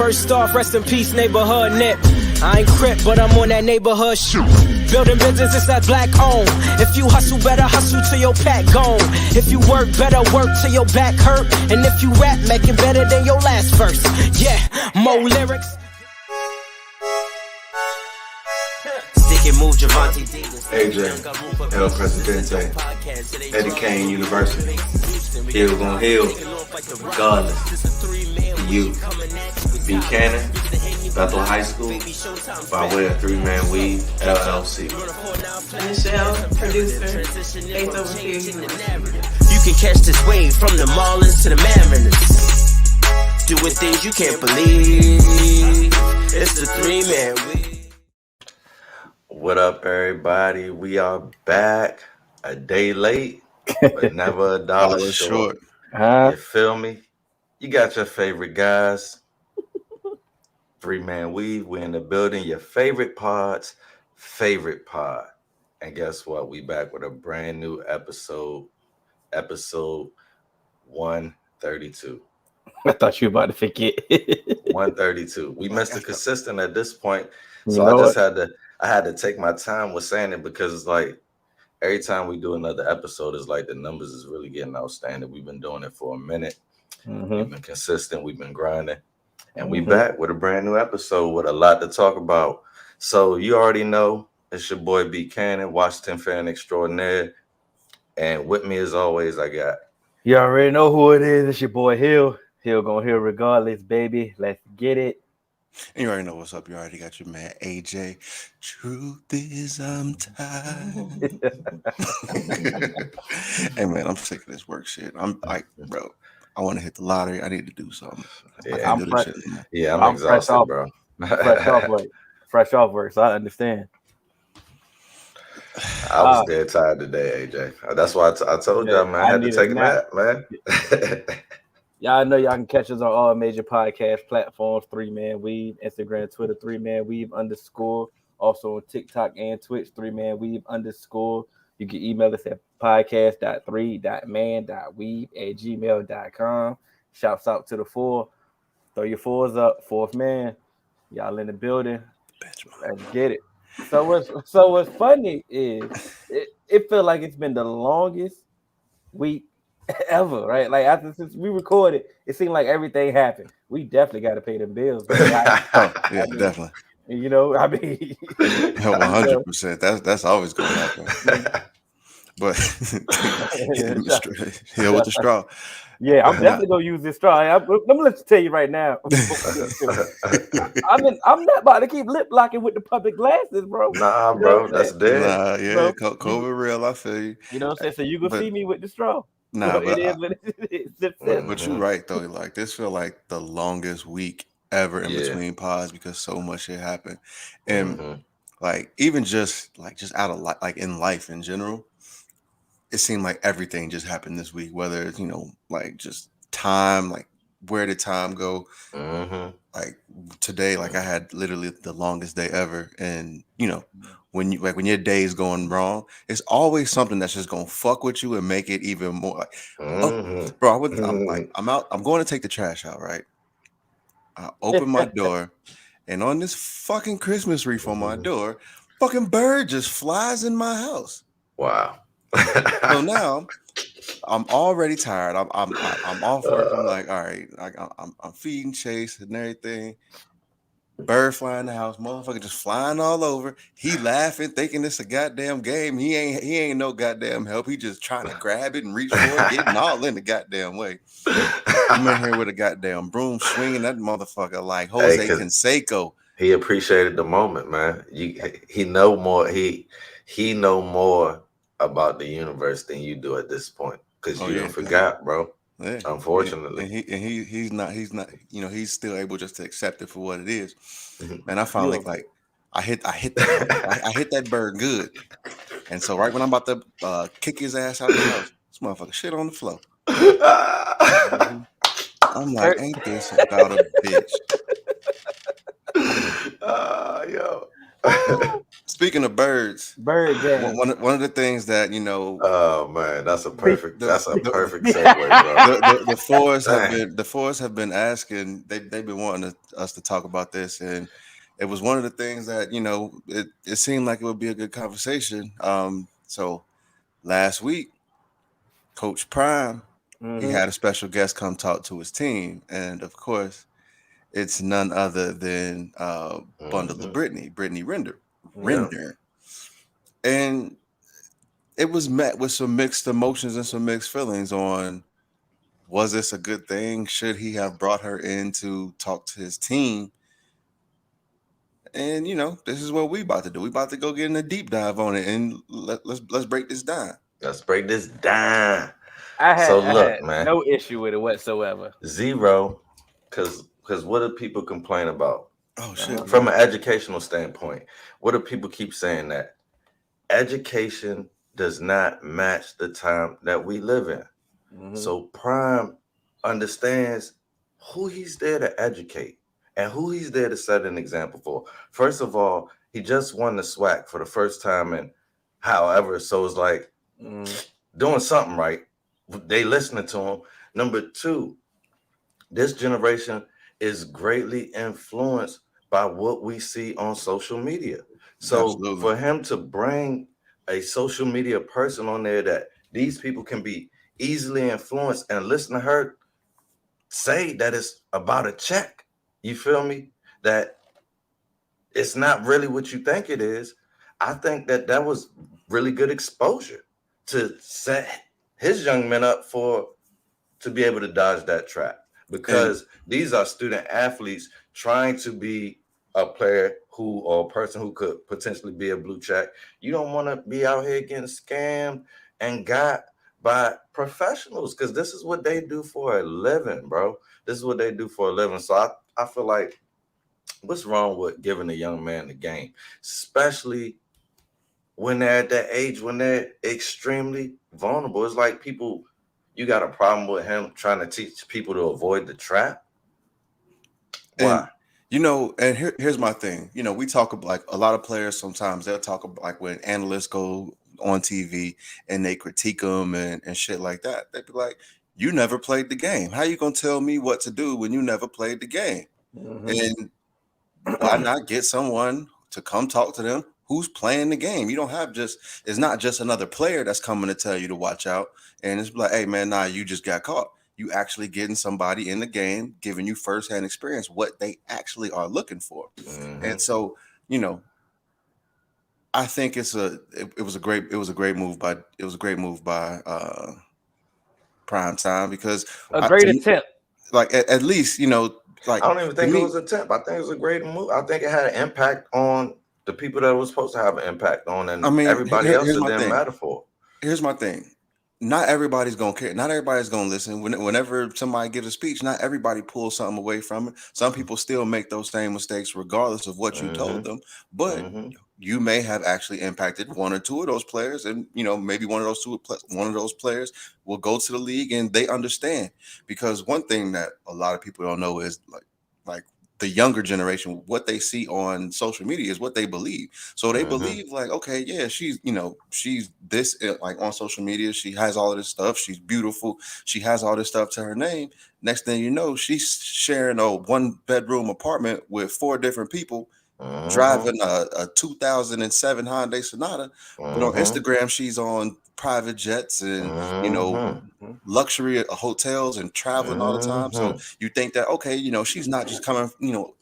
First off, rest in peace, neighborhood nip. I ain't crip, but I'm on that neighborhood shoot. Building business, it's that black owned. If you hustle, better hustle till your pack gone. If you work, better work till your back hurt. And if you rap, make it better than your last verse. Yeah, more lyrics. Stick and move, Javante. AJ, El Presidente, Eddie Kane University. Hill gon' heal, regardless. You, Buchanan, Bethel High School, by way of 3-Man Weave, LLC. Michelle, producer, based over here. You can catch this wave from the Marlins to the Mariners. Doing things you can't believe. It's the 3-Man Weave. What up, everybody? We are back a day late, but never a dollar short. You feel me? You got your favorite guys. 3-Man Weave, we're in the building. Your favorite pod's favorite pod. And guess what? We back with a brand new episode 132. I thought you were about to forget. 132. We missed the consistent at this point. So I had to take my time with saying it because it's like every time we do another episode, it's like the numbers is really getting outstanding. We've been doing it for a minute. We've been consistent. We've been grinding. And we back with a brand new episode with a lot to talk about. So you already know it's your boy Buchanan, Washington fan extraordinaire. And with me as always, I got. You already know who it is. It's your boy Hill. Hill gonna heal regardless, baby. Let's get it. And you already know what's up. You already got your man AJ. Truth is I'm tired. Hey man, I'm sick of this work shit. I'm like, bro, I want to hit the lottery. I need to do something. Yeah, I'm exhausted, bro. fresh off work, so I understand. I was dead tired today, AJ. That's why I told y'all, man, I had to take a nap, man. Y'all know y'all can catch us on all major podcast platforms, 3-Man Weave, Instagram, Twitter, 3-Man Weave _. Also on TikTok and Twitch, 3-Man Weave _. You can email us at podcast.3.man.weave@gmail.com. Shouts out to the 4. Throw your 4s up, 4th man. Y'all in the building. Let's get it. So what's funny is it feels like it's been the longest week ever, right? Like since we recorded, it seemed like everything happened. We definitely got to pay them bills. Definitely. You know, I mean, 100%. That's always going to happen. But here with the straw. Yeah, I'm definitely gonna use this straw. I'm gonna let you tell you right now. I'm not about to keep lip locking with the public glasses, bro. Nah, bro, that's dead. Nah, yeah, COVID real. I feel you. You know what I'm saying? So you gonna see me with the straw. Nah, but but you're right though. Like this feel like the longest week ever in between pods because so much shit happened, and like even just out of like in life in general. It seemed like everything just happened this week, whether it's, like just time, like where did time go? Like today, like I had literally the longest day ever. And, when your day is going wrong, it's always something that's just going to fuck with you and make it even more like, bro, I'm out. I'm going to take the trash out, right? I open my door and on this fucking Christmas wreath on my door, fucking bird just flies in my house. Wow. So now I'm already tired. I'm off work. I'm like, all right, I'm feeding Chase and everything. Bird flying in the house, motherfucker just flying all over. He laughing, thinking it's a goddamn game. He ain't no goddamn help. He just trying to grab it and reach for it, getting all in the goddamn way. I'm in here with a goddamn broom swinging that motherfucker like Jose Canseco. He appreciated the moment, man. He know more. He know more about the universe than you do at this point because forgot, bro. Yeah. Unfortunately, and he's not he's still able just to accept it for what it is. And I finally like I hit that bird good, and so right when I'm about to kick his ass out of the house, this motherfucker shit on the floor. I'm like, ain't this about a bitch? Yo. speaking of birds, gang. One of the things that Oh man, that's a perfect segue, bro. The Forest have been asking. They've been wanting us to talk about this, and it was one of the things that it seemed like it would be a good conversation. So last week, Coach Prime, he had a special guest come talk to his team, and of course, it's none other than Bundle of Brittany Render. And it was met with some mixed emotions and some mixed feelings on, was this a good thing? Should he have brought her in to talk to his team? And this is what we about to do. We about to go get in a deep dive on it, and let's break this down. Let's break this down. I had man, no issue with it whatsoever. Zero, because what do people complain about? Oh shit! From an educational standpoint, what do people keep saying? That education does not match the time that we live in. So Prime understands who he's there to educate and who he's there to set an example for. First of all, he just won the SWAC for the first time in however, so it's like doing something right. They listening to him. Number two, this generation is greatly influenced by what we see on social media. So for him to bring a social media person on there that these people can be easily influenced and listen to her say that it's about a check, you feel me? That it's not really what you think it is. I think that was really good exposure to set his young men up to be able to dodge that trap, because these are student athletes trying to be a player or a person who could potentially be a blue check. You don't want to be out here getting scammed and got by professionals, because this is what they do for a living, bro. This is what they do for a living. So I feel like, what's wrong with giving a young man the game, especially when they're at that age when they're extremely vulnerable? It's like you got a problem with him trying to teach people to avoid the trap. Why? And here's my thing. We talk about, like, a lot of players sometimes they'll talk about, like, when analysts go on TV and they critique them and shit like that. They'd be like, you never played the game. How you gonna tell me what to do when you never played the game? And why not get someone to come talk to them who's playing the game? You don't have it's not just another player that's coming to tell you to watch out. And it's like, hey man, you just got caught. You actually getting somebody in the game, giving you firsthand experience, what they actually are looking for. And so, I think it was a great move by Prime Time, because a great attempt. Like at least, like, I don't even think it was an attempt. I think it was a great move. I think it had an impact on the people that it was supposed to have an impact on, and everybody else it didn't matter for. Here's my thing. Not everybody's gonna care. Not everybody's gonna listen. Whenever somebody gives a speech, not everybody pulls something away from it. Some people still make those same mistakes regardless of what you told them. But you may have actually impacted one or two of those players, and maybe one of those players will go to the league and they understand. Because one thing that a lot of people don't know is like the younger generation, what they see on social media is what they believe. So they believe, like, okay, yeah, she's this, like, on social media, she has all of this stuff. She's beautiful. She has all this stuff to her name. Next thing you know, she's sharing a 1-bedroom apartment with 4 different people, driving a 2007 Hyundai Sonata. But on Instagram, she's on private jets and luxury hotels and traveling all the time. So you think that, okay, she's not just coming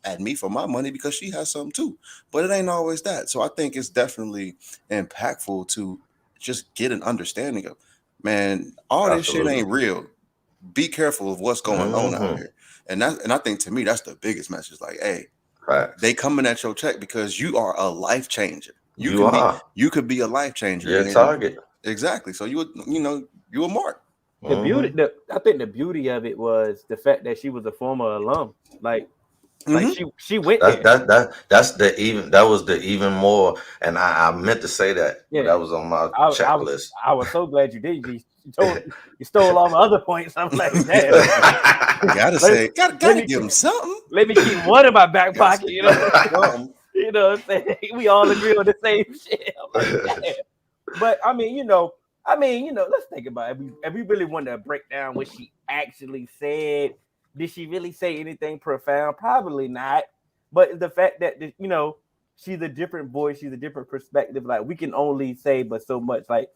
at me for my money, because she has something too. But it ain't always that. So I think it's definitely impactful to just get an understanding of, man, all this shit ain't real. Be careful of what's going on out here. And I think, to me, that's the biggest message. Like, hey, they coming at your check because you are a life changer. You could be a life changer. You're a target. Exactly. So you a mark. The beauty, I think the beauty of it was the fact that she was a former alum. Like she went there. That was the even more. And I meant to say that. Yeah. That was on my checklist. I was so glad you did. You stole all my other points. I'm like, damn. gotta give him something. Let me keep one in my back pocket. You know what I'm saying? We all agree on the same shit. I'm like, damn. But I mean, let's think about it. If we really want to break down what she actually said, did she really say anything profound? Probably not. But the fact that she's a different voice, she's a different perspective. Like we can only say but so much. Like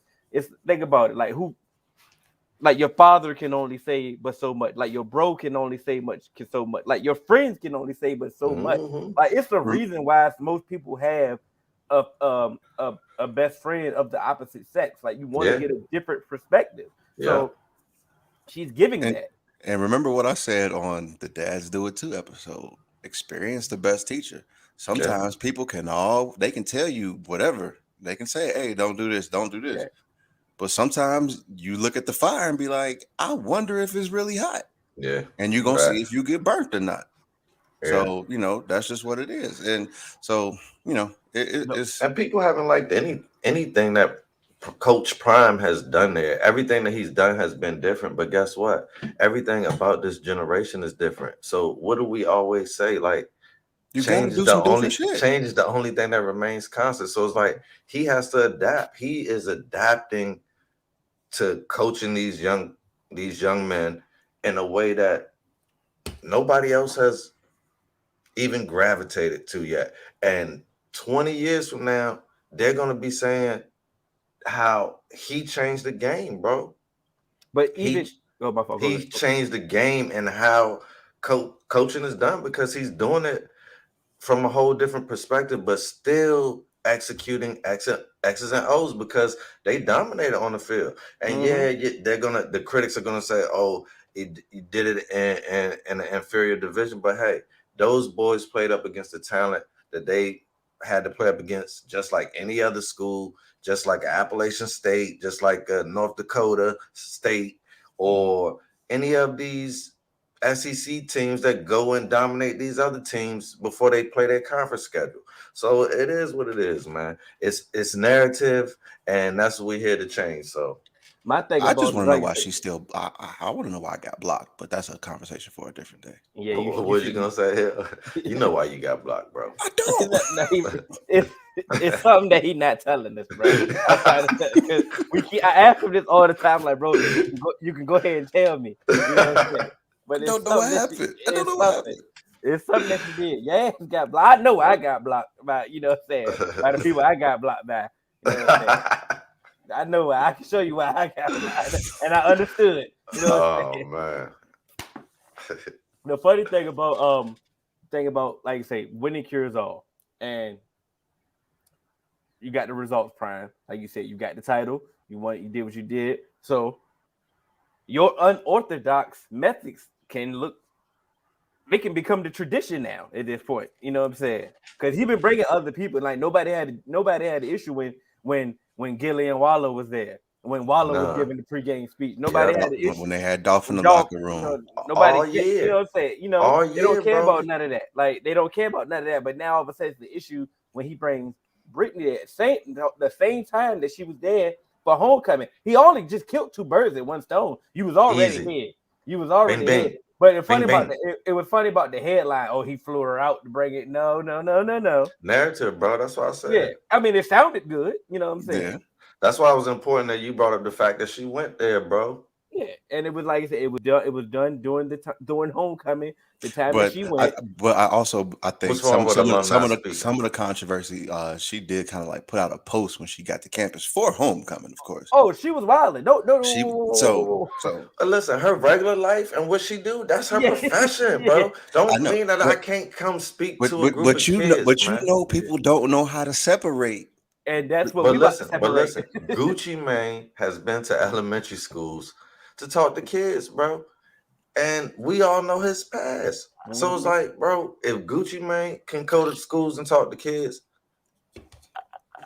think about it. Like your father can only say but so much. Like your bro can only say so much. Like your friends can only say but so much. Like it's the reason why most people have a best friend of the opposite sex. Like you want to get a different perspective. So she's giving that. And remember what I said on the Dads Do It Too episode. Experience the best teacher. Sometimes people can tell you whatever. They can say, hey, don't do this, don't do this. Yeah. But sometimes you look at the fire and be like, I wonder if it's really hot. Yeah. And you're going to see if you get burnt or not. Yeah. So, that's just what it is. And so, it's... And people haven't liked anything that Coach Prime has done there. Everything that he's done has been different. But guess what? Everything about this generation is different. So what do we always say? Like, change is the only thing that remains constant. So it's like he has to adapt. He is adapting to coaching these young men in a way that nobody else has even gravitated to yet. And 20 years from now, they're gonna be saying how he changed the game, bro. But even he changed the game and how coaching is done, because he's doing it from a whole different perspective, but still executing X's and O's because they dominated on the field. And the critics are gonna say, oh, he did it in an inferior division. But hey, those boys played up against the talent that they had to play up against, just like any other school, just like Appalachian State, just like North Dakota State, or any of these SEC teams that go and dominate these other teams before they play their conference schedule. So it is what it is, man. It's narrative, and that's what we're here to change. So my thing, I just want to know why she's still. I want to know why I got blocked, but that's a conversation for a different day. Yeah, what you gonna say here? You know why you got blocked, bro? I don't. It's something that he's not telling us, bro. I ask him this all the time, like, bro, you can go ahead and tell me. You know what I'm saying? But I don't know what happened. It's something that you did. Yeah, you got blocked. I know I got blocked by, you know what I'm saying, by the people I got blocked by. You know what I'm saying? I know why. I can show you why I got blocked, and I understood. You know what I'm saying? Man. The funny thing about like you say, winning cures all, and you got the results, Prime. Like you said, you got the title. You did what you did. So your unorthodox methods they can become the tradition now at this point. You know what I'm saying? Because he's been bringing other people. Like nobody had an issue when Gillian Waller was there. When Waller was giving the pregame speech, nobody had an issue. When they had Dolph in the locker room, nobody. You know what I'm saying? You know, they don't care about none of that. Like they don't care about none of that. But now all of a sudden, it's the issue when he brings Brittany at the same time that she was there for homecoming. He only just killed two birds at one stone. You was already dead. You was already dead. But it's funny it was funny about the headline. Oh, he flew her out to bring it. No. Narrative, bro. That's what I said. Yeah, I mean, it sounded good. You know what I'm saying? Yeah. That's why it was important that you brought up the fact that she went there, bro. Yeah, and it was like I said, it was done during homecoming, the time that she went. I think some of the controversy, she did kind of like put out a post when she got to campus for homecoming, of course. Oh, she was wilding. No. Listen, her regular life and what she do, that's her profession, bro. Don't mean that I can't come speak to a group of kids, man. People don't know how to separate. And that's what listen, Gucci Mane has been to elementary schools to talk to kids, bro. And we all know his past. Mm-hmm. So it's like, bro, if Gucci Mane can go to schools and talk to kids,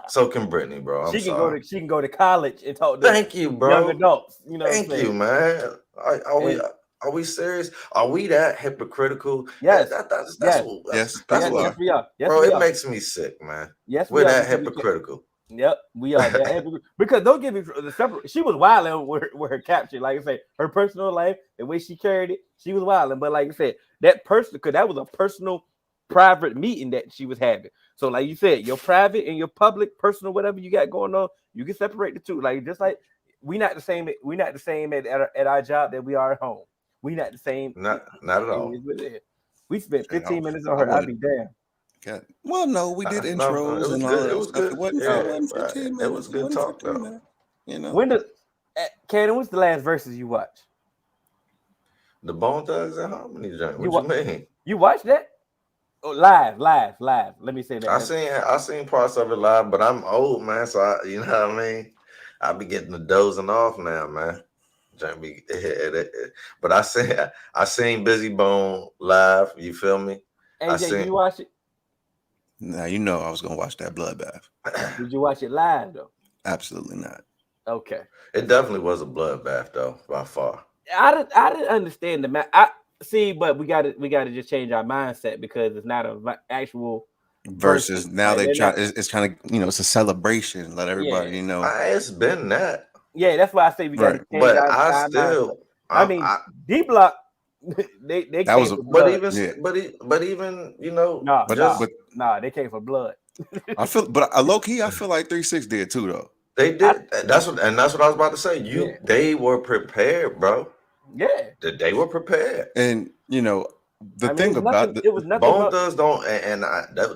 so can Brittany, bro. She can go to college and talk to young adults. You know, thank you, man. Are we serious? Are we that hypocritical? Yes. That's yes, we are. Yes, bro, we it are. makes me sick, man. Yes, we're that hypocritical. Yep, we are. Because don't give me the separate. She was wilding with her capture. Like I say, her personal life, the way she carried it, she was wilding. But like I said, that person, because that was a personal private meeting that she was having. So, like you said, your private and your public, personal, whatever you got going on, you can separate the two. Like just like we not the same. We not the same at our job that we are at home. We not the same. Not at all. We spent 15 minutes on her. I'd be damn. Okay. Well, no, we did intros it was and all good. that It was stuff. good. It wasn't, Yeah, it wasn't 15 minutes. It was good talk though. Minutes, you know. When Cannon, what's the last verses you watched? The Bone Thugs and Harmony joint. What you mean? You watched that? Oh, live. Let me say that. I seen parts of it live, but I'm old, man. So you know what I mean. I be getting the dozing off now, man. But I seen Busy Bone live. You feel me? AJ, did you watch it? Now you know I was gonna watch that bloodbath. Did you watch it live though? Absolutely not. Okay. It definitely was a bloodbath though, by far. I didn't understand the match. I see, but we got to just change our mindset because it's not an actual versus. Now they try. It's kind of it's a celebration. Let everybody know. It's been that. Yeah, that's why I say we got to change our mindset. I mean, D Block. They that was but even they came for blood. I feel like 3-6 did too though. They did. That's what I was about to say. They were prepared, bro. Yeah, they were prepared. And the thing about it was nothing. Bone Thugs don't,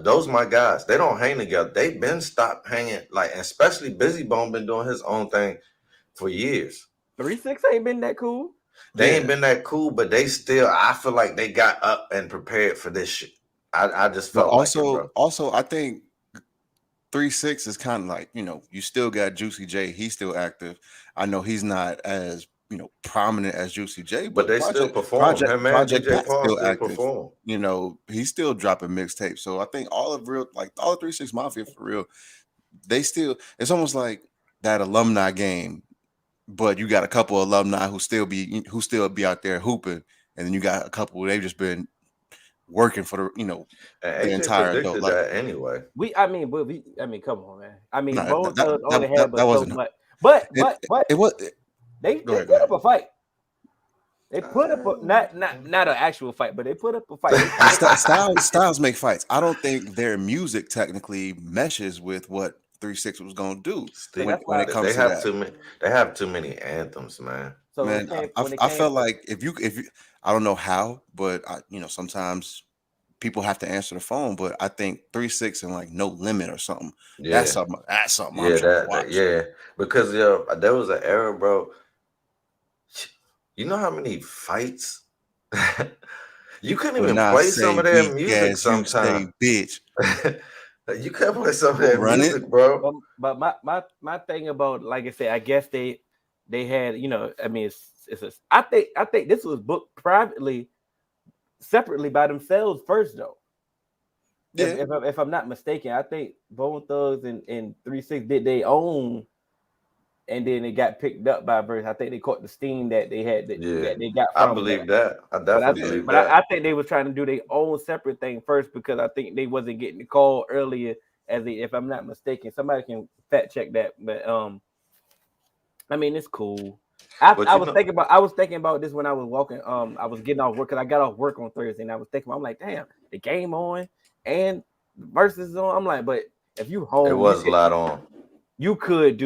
those my guys. They don't hang together. They've been stopped hanging. Like, especially Busy Bone been doing his own thing for years. 3-6 ain't been that cool. They ain't been that cool, but they still. I feel like they got up and prepared for this shit. I just felt also I think 3-6 is kind of like you still got Juicy J. He's still active. I know he's not as prominent as Juicy J, but they still perform. Project Pat still active. Perform. He's still dropping mixtapes. So I think all of 3-6 Mafia for real. They still. It's almost like that alumni game. But you got a couple of alumni who still be out there hooping, and then you got a couple they've just been working for the entire adult life. Anyway. I mean, come on, man. I mean, Bone Thugs only had so much. But it was they put up a fight. They put up not an actual fight, but they put up a fight. Styles make fights. I don't think their music technically meshes with what 3-6 was gonna do when it comes to that. They have too many anthems, man. So man, I felt like if you I don't know how, but sometimes people have to answer the phone. But I think 3-6 and like No Limit or something. Yeah. That's something. Yeah, I'm trying to watch. Because there was an era, bro. You know how many fights you couldn't even play some of their music sometimes, bitch. You can't play some of that music, bro. But my thing about, like I said, I guess they had, I mean, I think this was booked privately, separately by themselves first, though. Yeah. If I'm not mistaken, I think Bone Thugs and 3-6 did their own, and then it got picked up by Verse. I think they caught the steam that they had that they got from I believe that. I definitely believe that. I think they were trying to do their own separate thing first because I think they wasn't getting the call earlier if I'm not mistaken. Somebody can fact check that. But I mean, it's cool. I was thinking about this when I was walking. I was getting off work because I got off work on Thursday, and I was thinking, I'm like, damn, the game on and Versus on. I'm like, but if you home, it was a lot on. You could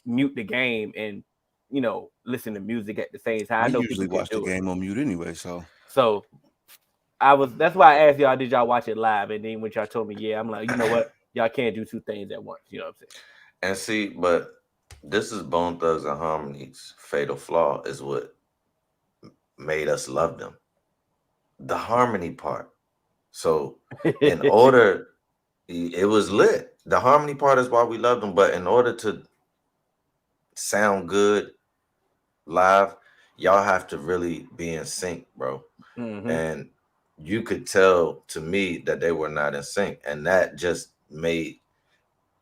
mute the game and listen to music at the same time. I know usually watch the game on mute anyway, so that's why I asked y'all, did y'all watch it live? And then when y'all told me, yeah, I'm like, you know what, y'all can't do two things at once. You know what I'm saying? And see, but this is Bone Thugs and Harmony's fatal flaw is what made us love them. The harmony part. So in order, it was lit. The harmony part is why we love them, but in order to sound good live, y'all have to really be in sync, bro. Mm-hmm. And you could tell to me that they were not in sync, and that just made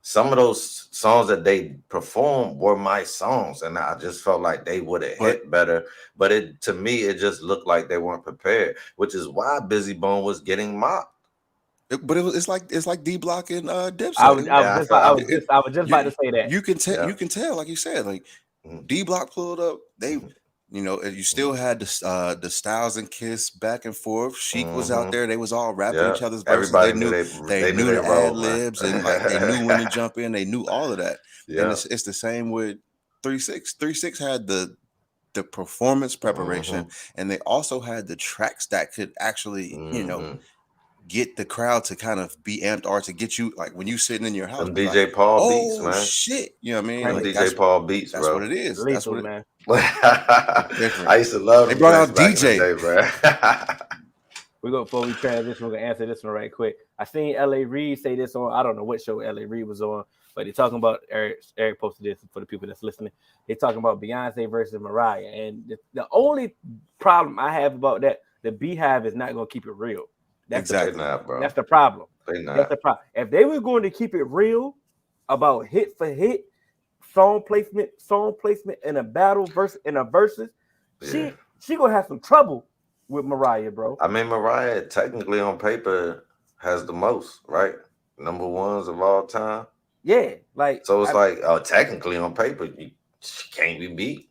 some of those songs that they performed were my songs, and I just felt like they would have hit better. But to me, it just looked like they weren't prepared, which is why Busy Bone was getting mocked. It's like D Block and Dipset. I was just about to say that. You can tell, like you said, like D Block pulled up. You know, you still had the Styles and Kiss back and forth. Sheik was out there; they was all rapping each other's verses. Everybody They knew their the ad role, man. libs and like they knew when to jump in. They knew all of that. And Yeah, it's the same with 3-6. 3-6 had the performance preparation, and they also had the tracks that could actually get the crowd to kind of be amped or to get you like when you sitting in your house. Them DJ Paul beats, Oh man. shit! You know what I mean? Them Like, DJ Paul beats, that's bro. what it is. Lethal, that's what man. I used to love. They brought out DJ, bro. Before we transition, we're gonna answer this one right quick. I seen L.A. Reid say this on, I don't know what show L.A. Reid was on, but he's talking about Eric posted this for the people that's listening. They're talking about Beyonce versus Mariah, and the only problem I have about that, the Beehive is not gonna keep it real. That's exactly not, bro. That's the problem. They not. That's the problem. If they were going to keep it real about hit for hit, song placement in a battle versus she gonna have some trouble with Mariah, bro. I mean, Mariah technically on paper has the most, right? Number ones of all time. Yeah, like so it's technically on paper, she can't be beat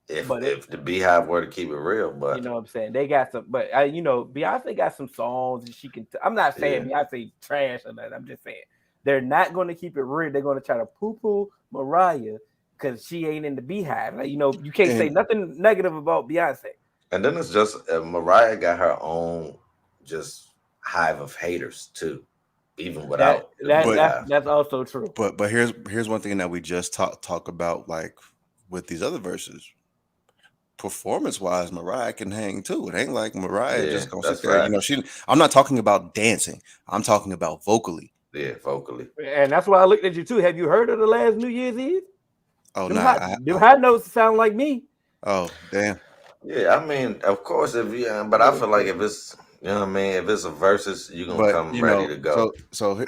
if the Beehive were to keep it real. But you know what I'm saying, they got some. But Beyonce got some songs that she can. I'm not saying Beyonce trash or that. I'm just saying they're not going to keep it real. They're going to try to poo-poo Mariah because she ain't in the Beehive. Like, you can't say nothing negative about Beyonce. And then it's just Mariah got her own just hive of haters too, even without that's also true. But here's one thing that we just talk about, like with these other verses. Performance wise, Mariah can hang too. It ain't like Mariah just gonna sit there. Right. I'm not talking about dancing. I'm talking about vocally. Yeah, vocally. And that's why I looked at you too. Have you heard of the last New Year's Eve? Oh, them high notes sound like me. Oh, damn. Yeah, I mean, of course, but I feel like if it's, if it's a versus, you're gonna come ready to go. So,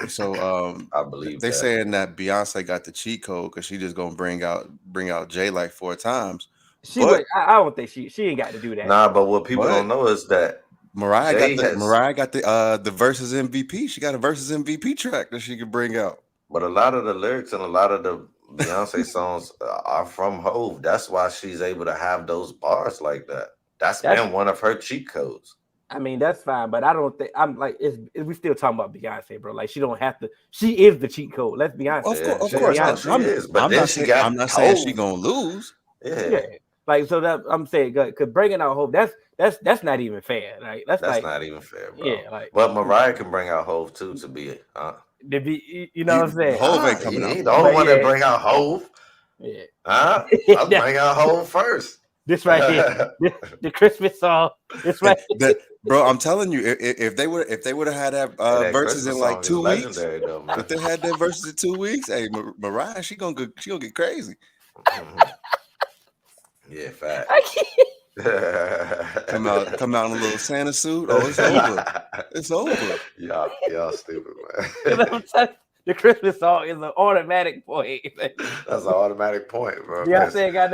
I believe they saying that Beyonce got the cheat code because she just gonna bring out Jay like 4 times. I don't think she ain't got to do that. Nah, but what people don't know is that Mariah got the versus MVP. She got a versus MVP track that she could bring out. But a lot of the lyrics and a lot of the Beyonce songs are from Hove. That's why she's able to have those bars like that. That's been one of her cheat codes. I mean, that's fine, but I don't think we still talking about Beyonce, bro. Like, she don't have to. She is the cheat code. Let's be honest. Of course, she is. But I'm not saying she gonna lose. Yeah. Like, so that I'm saying, because bringing out Hove, that's not even fair. Like, that's not even fair, bro. Yeah, but Mariah can bring out Hove too to be you know what I'm saying? Hove ain't coming out. The only one that bring out Hove. Yeah. Let's bring out Hove first. This right here, the Christmas song. This right here. Bro, I'm telling you, if they would have had that verses in like 2 weeks, if they had that verses in 2 weeks, hey, Mariah, she gonna get crazy. Yeah, fact. Come out in a little Santa suit. Oh, it's over. It's over. Y'all stupid, man. The Christmas song is an automatic point. That's an automatic point, bro. Beyonce got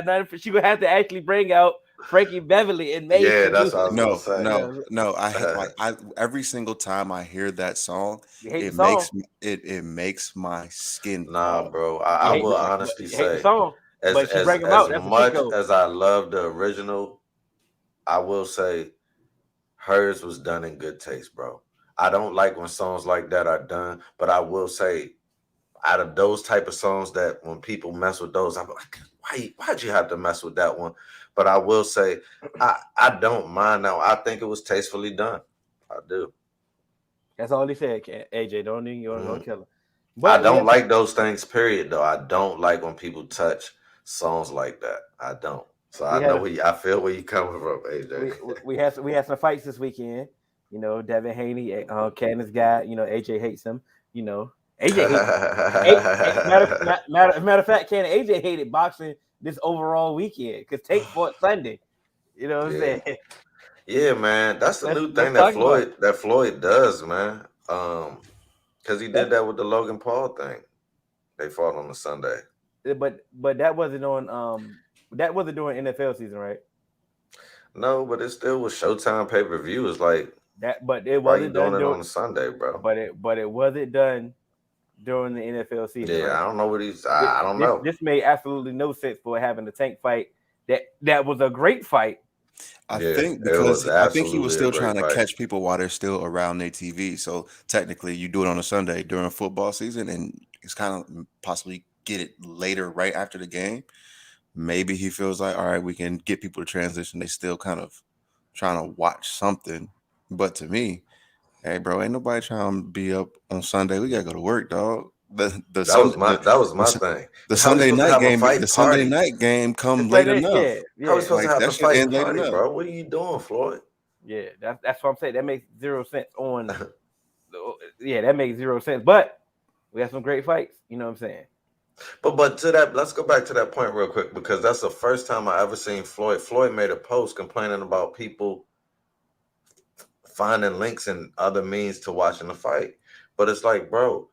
nothing. She would have to actually bring out Frankie Beverly and Mason. Yeah, that's what I was saying. No. I every single time I hear that song, it makes my skin. Nah, bro. I will honestly say, as much as I love the original, I will say hers was done in good taste, bro. I don't like when songs like that are done, but I will say, out of those type of songs that when people mess with those, I'm like, why'd you have to mess with that one? But I will say, I don't mind now. I think it was tastefully done. I do. That's all he said, AJ. Don't even go kill him. But I don't like those things, period, though. I don't like when people touch songs like that. I don't. So I feel where you coming from, AJ. We had some fights this weekend. Devin Haney, Candace guy. AJ hates him. AJ hates. Matter of fact, AJ hated boxing this overall weekend because Tate fought Sunday. You know what I'm saying? Yeah, man. That's the new thing that Floyd does, man. Because he did that with the Logan Paul thing. They fought on a Sunday. But that wasn't on during NFL season, right? No, but it still was Showtime pay-per-view. It's like that, but it wasn't done on a Sunday, bro. But it wasn't done during the NFL season. Yeah, right? I don't know what I don't know. This made absolutely no sense for having a tank fight that was a great fight. I think because I think he was still trying to catch people while they're still around their TV. So technically, you do it on a Sunday during football season, and it's kind of possibly get it later, right after the game. Maybe he feels like, all right, we can get people to transition. They still kind of trying to watch something. But to me, hey, bro, ain't nobody trying to be up on Sunday. We gotta go to work, dog. That was my thing. The Sunday night game. The Sunday night game come late enough. How are we supposed to have a fight party, bro? What are you doing, Floyd? Yeah, that's what I'm saying. That makes zero sense on. That makes zero sense. But we have some great fights. You know what I'm saying? But to that, let's go back to that point real quick, because that's the first time I ever seen Floyd. Floyd made a post complaining about people finding links and other means to watching the fight. But it's like, bro,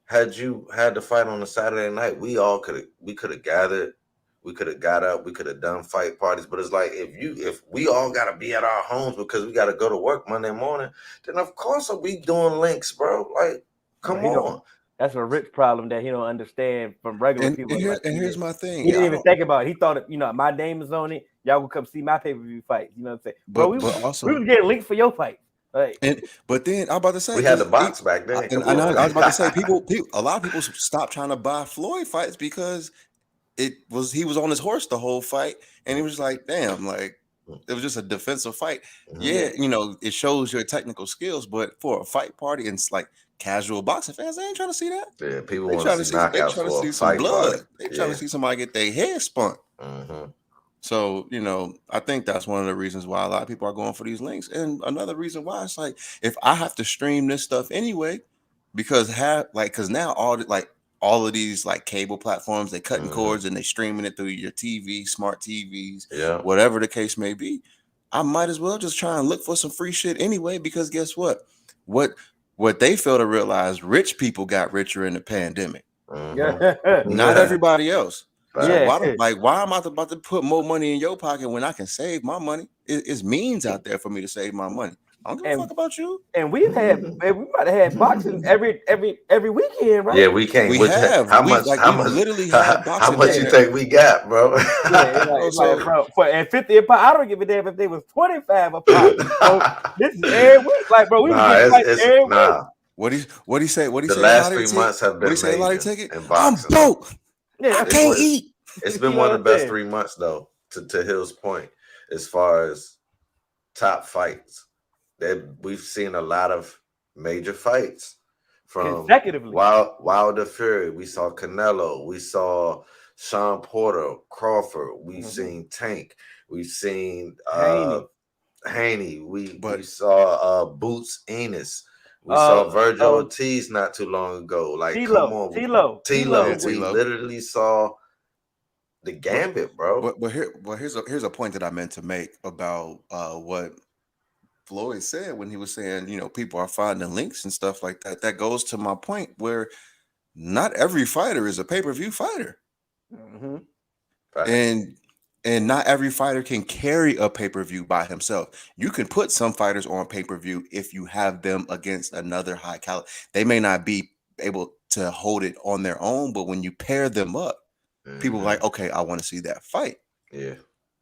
had you had the fight on a Saturday night, we could have gathered, we could have got up, we could have done fight parties. But it's like, if we all gotta be at our homes because we gotta go to work Monday morning, then of course we doing links, bro. Like, come on. That's a Rich problem that he don't understand from regular people. And here's my thing. He didn't even think about it. He thought, my name is on it. Y'all will come see my pay-per-view fight. You know what I'm saying? Bro, we was getting links for your fight. But then I'm about to say we had the box back then. I was about to say a lot of people stopped trying to buy Floyd fights because he was on his horse the whole fight, and he was like, damn, like it was just a defensive fight. Mm-hmm. Yeah, it shows your technical skills, but for a fight party and it's like casual boxing fans, they ain't trying to see that. Yeah, people want to see knockouts. They trying to see some blood. They trying to see somebody get their head spun. Mm-hmm. So, I think that's one of the reasons why a lot of people are going for these links. And another reason why it's like, if I have to stream this stuff anyway, because now all of these like cable platforms, they cutting cords and they streaming it through your TV, smart TVs, whatever the case may be, I might as well just try and look for some free shit anyway, because guess what? What they fail to realize, rich people got richer in the pandemic. Mm-hmm. Not everybody else. Yeah. Why am I about to put more money in your pocket when I can save my money? It's means out there for me to save my money. I don't give a fuck about you. And we might have had boxing every weekend, right? Yeah, we can't. We have. How much? Literally have boxing. How much you think we got, bro? Bro, at 50 a pop, I don't give a damn if they was 25 a pop. So this is every week, like, bro. We every week. What he say? The last 3 months have been amazing. I'm broke. Yeah, I can't eat. It's been one of the best 3 months, though. To Hill's point, as far as top fights, that we've seen a lot of major fights from consecutively. Wilder Fury. We saw Canelo. We saw Sean Porter, Crawford. We've seen Tank. We've seen Haney. We saw Boots Enos. We saw Virgil Ortiz not too long ago. Like, come on, Tilo. We literally saw the gambit, bro. But here's a point that I meant to make about what Floyd said when he was saying, people are finding links and stuff like that. That goes to my point where not every fighter is a pay-per-view fighter. Mm-hmm. And not every fighter can carry a pay-per-view by himself. You can put some fighters on pay-per-view if you have them against another high caliber. They may not be able to hold it on their own, but when you pair them up, people are like, okay, I want to see that fight. Yeah.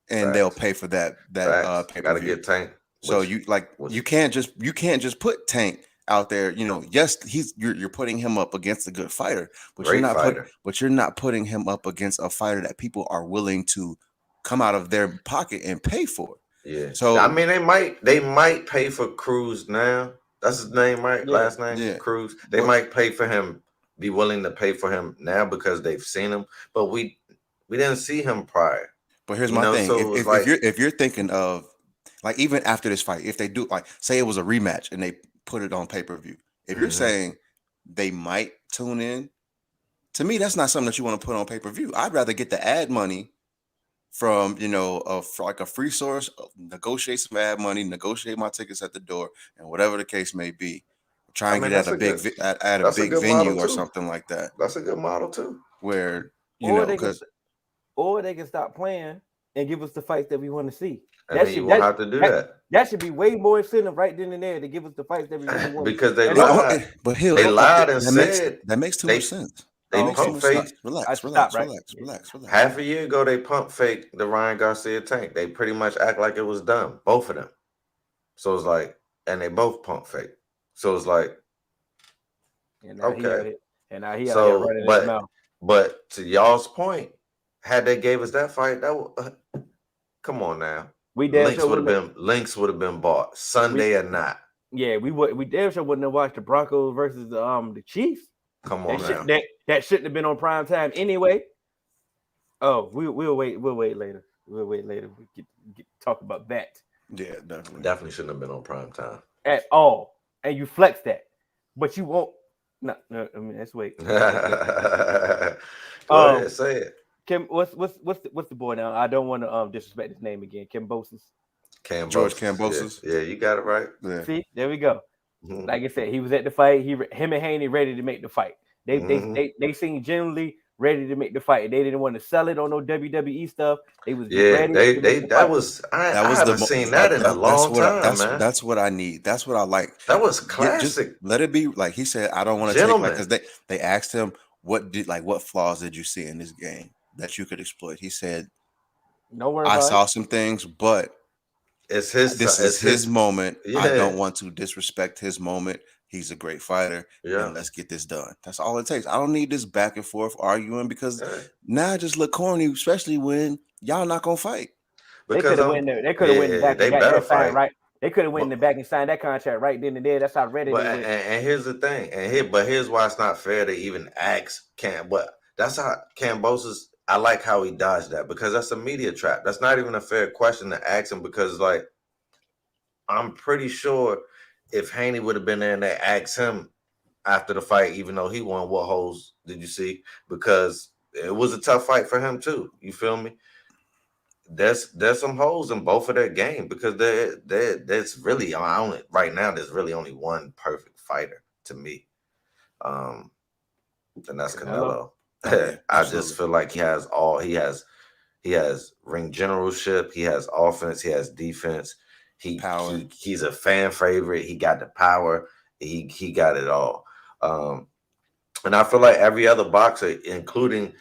And they'll pay for that pay-per-view. Gotta get Tank. So you can't just put Tank out there. Yes, you're putting him up against a good fighter, but you're not putting him up against a fighter that people are willing to come out of their pocket and pay for. Yeah. So I mean, they might pay for Krew now. That's his name, right? Yeah. Last name, Krew. They might pay for him, be willing to pay for him now because they've seen him, but we didn't see him prior. But here's my thing: so if you're thinking of like even after this fight, if they do like say it was a rematch and they put it on pay-per-view, if you're saying they might tune in, to me that's not something that you want to put on pay-per-view. I'd rather get the ad money from like a free source, negotiate some ad money, negotiate my tickets at the door, and whatever the case may be, try and get at a big venue or something like that. That's a good model too. Where or they can stop playing and give us the fights that we want to see. You won't have to do that. That should be way more incentive right then and there to give us the fights that we really want. Because they lied. But Hill, they lied and said that makes too much sense. They pump fake. Relax. Half a year ago, they pump fake the Ryan Garcia tank. They pretty much act like it was done, both of them. So it's like, and they both pump fake. So it's like, okay. And now he out here running his mouth. But to y'all's point, had they gave us that fight, that would, come on now. Links would have been bought Sunday or not. Yeah, we damn sure wouldn't have watched the Broncos versus the Chiefs. Come on now. That shouldn't have been on prime time anyway. Oh, we'll wait later. We'll wait later. We get talk about that. Yeah, definitely. Definitely shouldn't have been on prime time at all. And you flex that, but you won't. No. I mean, let's wait. Go ahead, say it. Kim, what's the boy now? I don't want to disrespect his name again. Kambosos. George Kambosos. Yeah, you got it right. Yeah. See, there we go. Mm-hmm. Like I said, he was at the fight. Him and Haney ready to make the fight. They seemed genuinely ready to make the fight. They didn't want to sell it on no WWE stuff. They was ready. I haven't seen that in a long time, man. That's what I need. That's what I like. That was classic. Just let it be like he said. I don't want to take because they asked him what flaws did you see in this game that you could exploit. He said, I saw some things, but it's his moment. Yeah. I don't want to disrespect his moment. He's a great fighter. Yeah, and let's get this done. That's all it takes. I don't need this back and forth arguing because now I just look corny, especially when y'all not gonna fight. They could have went there. They could have went back and got that fight right. They could have went in the back and signed that contract right then and there. That's how ready they were. And here's the thing. Here's why it's not fair to even ask Cam. But that's how Kambosos. I like how he dodged that because that's a media trap. That's not even a fair question to ask him because, like, I'm pretty sure if Haney would have been there and they asked him after the fight, even though he won, what holes did you see? Because it was a tough fight for him too. You feel me? There's some holes in both of their game because there's really right now there's really only one perfect fighter to me, and that's Canelo. I just feel like he has ring generalship, he has offense, he has defense, he's a fan favorite, he got the power, he got it all. And I feel like every other boxer, including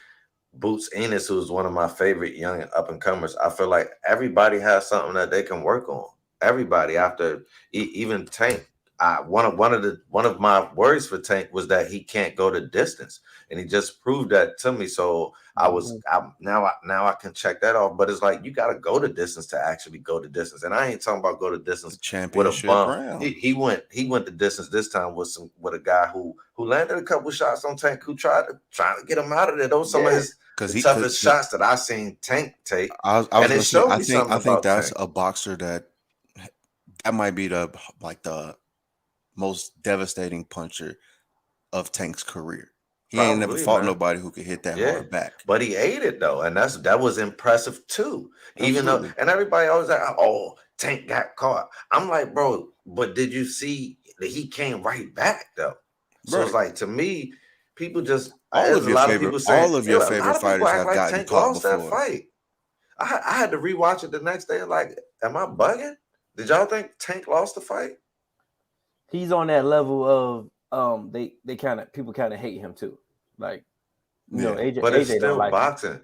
Boots Ennis, who's one of my favorite young up and comers, I feel like everybody has something that they can work on. Everybody, after even Tank. One of my worries for Tank was that he can't go the distance, and he just proved that to me. So now I can check that off. But it's like you got to go the distance to actually go the distance, and I ain't talking about go the distance with a bum. He went the distance this time with a guy who landed a couple shots on Tank, who tried to get him out of there. Those some of his toughest shots that I seen Tank take. I think that's Tank. A boxer that might be the most devastating puncher of Tank's career. He ain't never fought nobody who could hit that hard back. But he ate it though, and that was impressive too. Absolutely. Even though, and everybody always like, oh, Tank got caught. I'm like, bro, but did you see that he came right back though? So it's like, to me, people just all of your favorite fighters have like gotten Tank caught lost before. That fight. I had to rewatch it the next day. Like, am I bugging? Did y'all think Tank lost the fight? He's on that level of people kind of hate him too. Like, you know, AJ, but it's AJ still like boxing.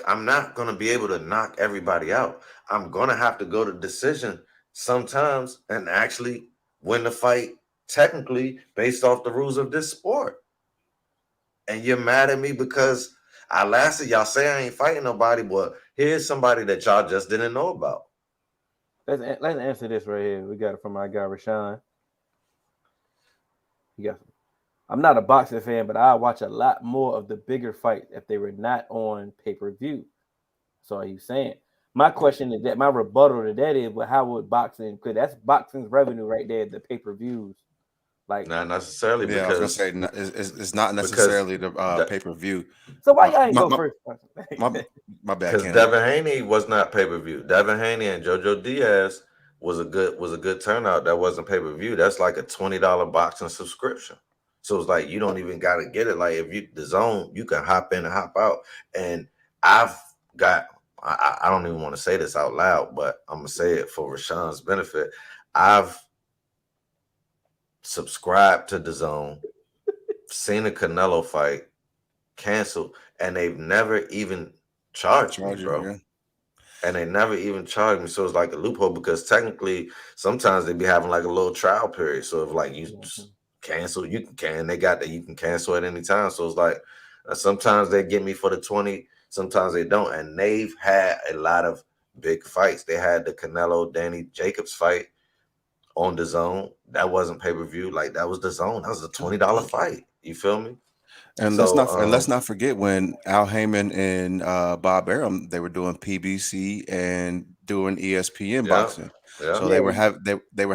I'm not gonna be able to knock everybody out. I'm gonna have to go to decision sometimes and actually win the fight technically based off the rules of this sport. And you're mad at me because I lasted. Y'all say I ain't fighting nobody, but here's somebody that y'all just didn't know about. Let's answer this right here. We got it from our guy Rashawn. I'm not a boxing fan, but I watch a lot more of the bigger fights if they were not on pay-per-view. So are you saying? My question is that my rebuttal to that is, well, how would boxing? Because that's boxing's revenue right there, the pay-per-views. Like, not necessarily. Yeah, because I was gonna say it's not necessarily the pay-per-view. So why y'all ain't go first? My bad. Because Devin Haney was not pay-per-view. Devin Haney and JoJo Diaz was a good turnout. That wasn't pay-per-view. That's like a $20 boxing subscription. So it's like you don't even got to get it. Like if you the zone, you can hop in and hop out. And I don't even want to say this out loud, but I'm gonna say it for Rashawn's benefit. I've subscribed to the zone, seen a Canelo fight, canceled, and they've never even charged me, bro. Yeah. And they never even charged me. So it's like a loophole because technically sometimes they be having like a little trial period. So if like you cancel, you can they got that you can cancel at any time. So it's like sometimes they get me for the 20, sometimes they don't. And they've had a lot of big fights. They had the Canelo Danny Jacobs fight on the zone. That wasn't pay-per-view. Like that was the zone. That was a $20 fight. You feel me? And let's not forget when Al Heyman and Bob Arum, they were doing PBC and doing ESPN boxing. Yeah. So they were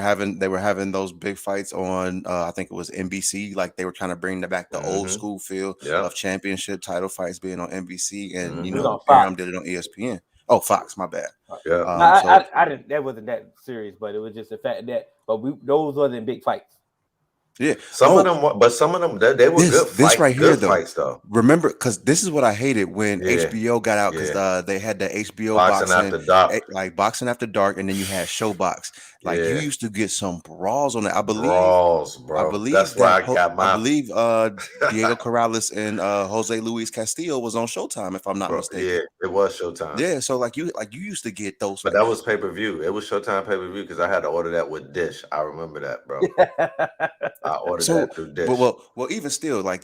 having those big fights on I think it was NBC. Like they were trying to bring back the old school feel of championship title fights being on NBC, and you know Arum did it on ESPN. Oh, Fox, my bad. Yeah, I didn't. That wasn't that serious, but it was just the fact that those wasn't big fights. Yeah, some of them they were good fights though. Remember, because this is what I hated when HBO got out, because they had the HBO boxing after dark, like Boxing After Dark, and then you had Showbox. Like you used to get some brawls on that. I believe bro. I believe that's where I got my. I believe Diego Corrales and Jose Luis Castillo was on Showtime, if I'm not mistaken. Yeah, it was Showtime. Yeah, so like you used to get those, but that was pay-per-view. It was Showtime pay-per-view because I had to order that with Dish. I remember that, bro. I ordered that through Dish. Well, even still, like,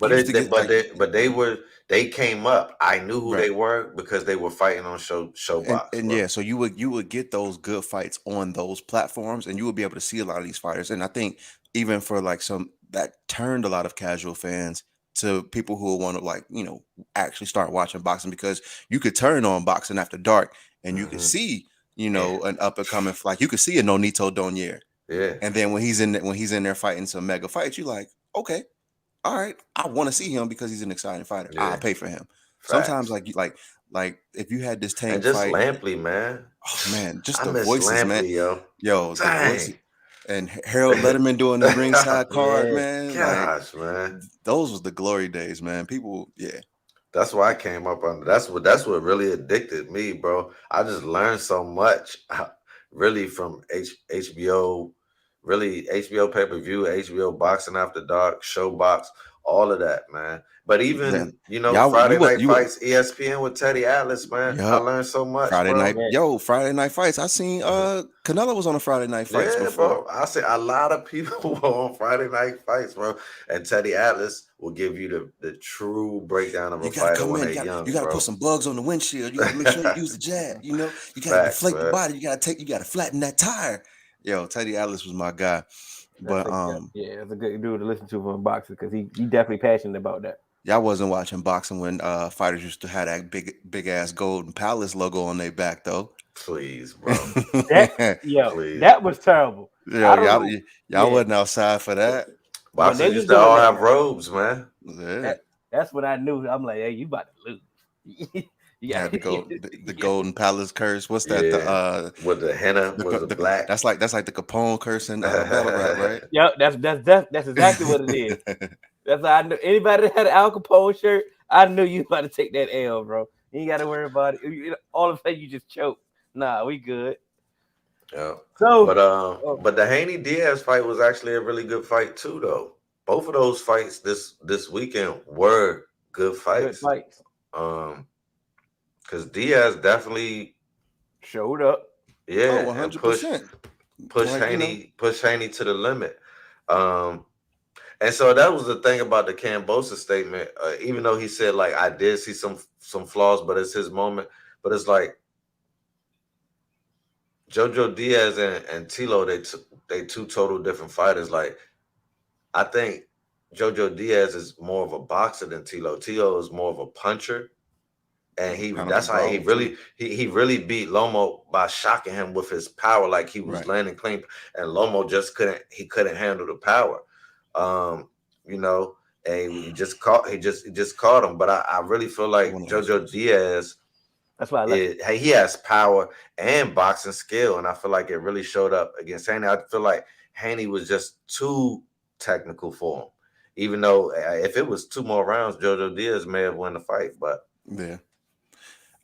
they came up. I knew who they were because they were fighting on Showbox. And so you would get those good fights on those platforms, and you would be able to see a lot of these fighters. And I think even for like that turned a lot of casual fans to people who want to, like, you know, actually start watching boxing, because you could turn on Boxing After Dark and you could see, you know, an up and coming, like you could see a Nonito Donaire. Yeah. And then when he's in there fighting some mega fights, you like, okay, all right, I want to see him because he's an exciting fighter. Yeah. I'll pay for him. Facts. Sometimes like if you had this Tank and just fight, Lampley, man. Oh man, just I the miss voices, Lampley, man. Yo, the voices. And Harold Letterman doing the ringside card, man. Gosh, like, man. Those was the glory days, man. People, That's why I came up under. That's what really addicted me, bro. I just learned so much, really, from HBO, really HBO pay-per-view, HBO Boxing After Dark, Showbox, all of that, man. But even Friday Night Fights, ESPN with Teddy Atlas, man. I learned so much. Friday Night Fights. I seen Canelo was on a Friday Night Fights before. Bro. I say a lot of people were on Friday Night Fights, bro. And Teddy Atlas will give you the true breakdown of a fighter when they're young. You gotta put some bugs on the windshield. You gotta make sure you use the jab. You know, you gotta deflate the body. You gotta flatten that tire. Yo, Teddy Atlas was my guy. But it's a good dude to listen to from boxing, because he definitely passionate about that. Y'all wasn't watching boxing when fighters used to have that big ass Golden Palace logo on their back, though. Please, bro. Please. That was terrible. Y'all wasn't outside for that. Boxers used to all have robes, man. Yeah. That's when I knew. I'm like, hey, you about to lose. You had to go the Golden Palace curse. What's that? With the henna, with the black. That's like the Capone curse in battle rap, right? Yep, that's exactly what it is. That's how I knew. Anybody that had an Al Capone shirt, I knew you about to take that L, bro. You ain't got to worry about it. All of a sudden, you just choke. Nah, we good. Yeah. So, but the Haney Diaz fight was actually a really good fight too, though. Both of those fights this weekend were good fights. Because Diaz definitely showed up. Yeah, 100%. Push Haney to the limit. And so that was the thing about the Cambosa statement. Even though he said, like, I did see some flaws, but it's his moment. But it's like Jojo Diaz and Tilo, they two total different fighters. Like, I think Jojo Diaz is more of a boxer than Tilo. Tilo is more of a puncher. And that's how he really beat Lomo by shocking him with his power, like he was landing clean, and Lomo just couldn't handle the power. And he just caught him. But I really feel like Jojo Diaz, that's why he has power and boxing skill, and I feel like it really showed up against Haney. I feel like Haney was just too technical for him, even though if it was 2 more rounds, Jojo Diaz may have won the fight. But yeah.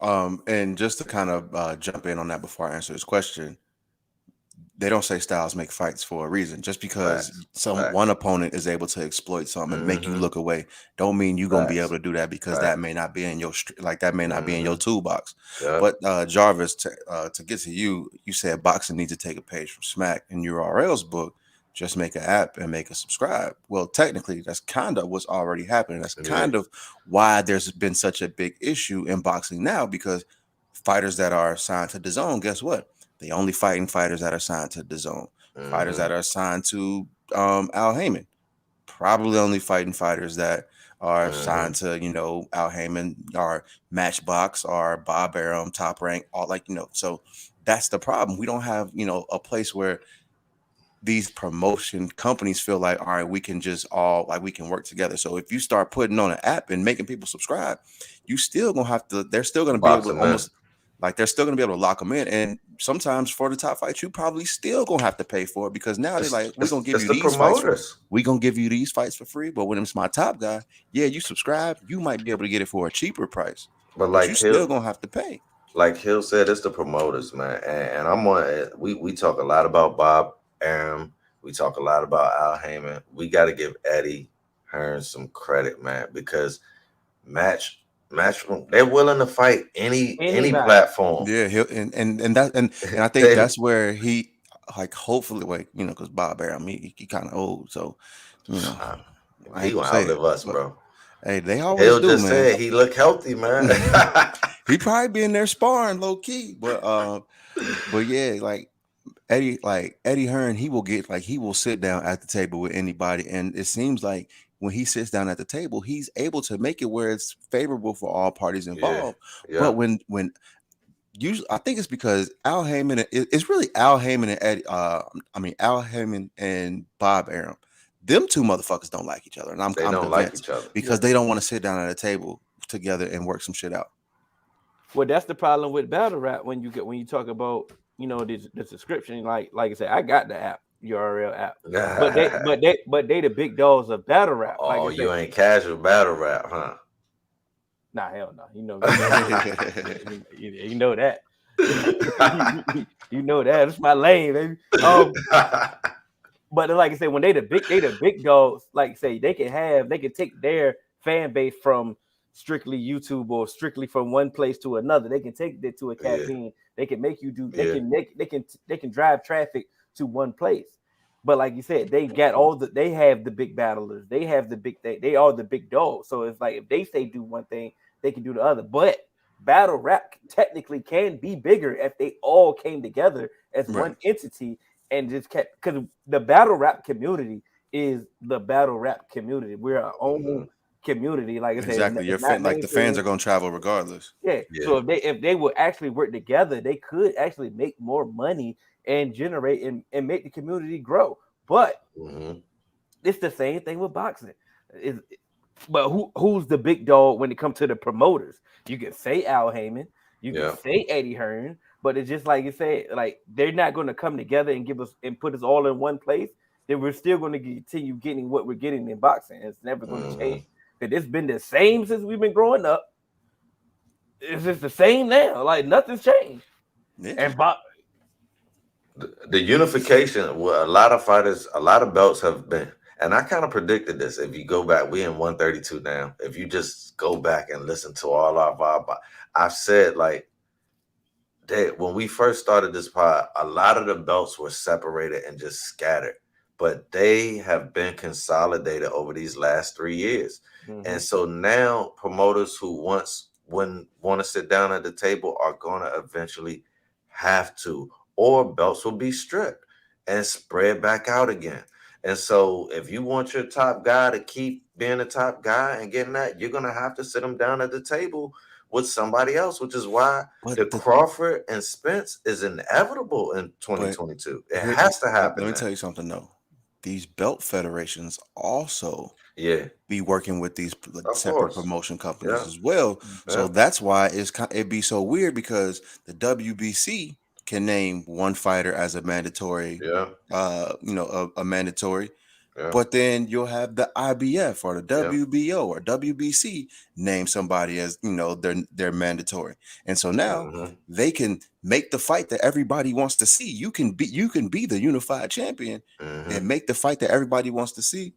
And just to kind of jump in on that before I answer this question, they don't say styles make fights for a reason. Just because Facts. one opponent is able to exploit something and make you look away, don't mean you're gonna be able to do that, because that may not be in your that may not be in your toolbox. But Jarvis, to get to you, you said boxing needs to take a page from Smack in URL's book. Just make an app and make a subscribe. Well, technically, that's kind of what's already happening. That's kind of why there's been such a big issue in boxing now, because fighters that are signed to DAZN, guess what? They only fighting fighters that are signed to DAZN. Fighters that are signed to Al Heyman, probably only fighting fighters that are signed to, Al Heyman or Matchbox or Bob Arum, Top Rank, all so that's the problem. We don't have, a place where these promotion companies feel like, all right, we can just we can work together. So if you start putting on an app and making people subscribe, you still gonna have to, they're still gonna be able to they're still gonna be able to lock them in. And sometimes for the top fights, you probably still gonna have to pay for it, because now they're like, we're gonna give you these fights. We're gonna give you these fights for free. But when it's my top guy, you subscribe, you might be able to get it for a cheaper price. But you still gonna have to pay. Like Hill said, it's the promoters, man. And I'm on. We talk a lot about Bob Arum. We talk a lot about Al Heyman. We got to give Eddie Hearn some credit, man, because Matchroom, they're willing to fight any platform. Yeah, and I think that's where he, hopefully, because Bob Arum, he kind of old, so he gonna outlive us, bro. Hey, they always He'll do, just man. say he look healthy, man. He probably be in there sparring low key, but yeah, Eddie Hearn, he will sit down at the table with anybody, and it seems like when he sits down at the table, he's able to make it where it's favorable for all parties involved. But when usually, I think it's because Al Heyman, it's really Al Heyman and Eddie. Al Heyman and Bob Arum. Them two motherfuckers don't like each other, and I'm don't like each other because they don't want to sit down at a table together and work some shit out. Well, that's the problem with battle rap when you talk about the subscription. Like I said, I got the app, URL app, but they the big dogs of battle rap. Oh, you ain't casual battle rap, huh? Nah, hell no. You know that. You know that. It's my lane, baby. But like I said, when they the big dogs, like say they can take their fan base from strictly YouTube or strictly from one place to another. They can take it to a campaign. They can make you do. They can drive traffic to one place. But like you said, they have the big battlers. They have the big. They are the big dogs. So it's like if they say do one thing, they can do the other. But battle rap technically can be bigger if they all came together as one entity. And just kept, because the battle rap community is the battle rap community. We're our own community. Like I said, exactly. The fans are going to travel regardless. Yeah. So if they would actually work together, they could actually make more money and generate and make the community grow. But it's the same thing with boxing. But who's the big dog when it comes to the promoters? You can say Al Heyman, you can say Eddie Hearn. But it's just like you said, like they're not going to come together and give us and put us all in one place. Then we're still going to continue getting what we're getting in boxing. It's never going to change. But it's been the same since we've been growing up. It's just the same now. Like nothing's changed. Yeah. And the unification, well, a lot of fighters, a lot of belts have been, and I kind of predicted this. If you go back, we in 132 now. If you just go back and listen to all our I've said when we first started this pod, a lot of the belts were separated and just scattered, but they have been consolidated over these last 3 years. And so now promoters who once wouldn't want to sit down at the table are going to eventually have to, or belts will be stripped and spread back out again. And so if you want your top guy to keep being the top guy and getting that, you're going to have to sit him down at the table with somebody else, which is why the Crawford and Spence is inevitable in 2022. It has to happen. Let me tell you something, though. These belt federations also be working with these separate promotion companies as well. So that's why it'd be so weird, because the WBC can name one fighter as a mandatory, a mandatory. But then you'll have the IBF or the WBO or WBC name somebody as, you know, they're mandatory. And so now they can make the fight that everybody wants to see. You can be the unified champion and make the fight that everybody wants to see.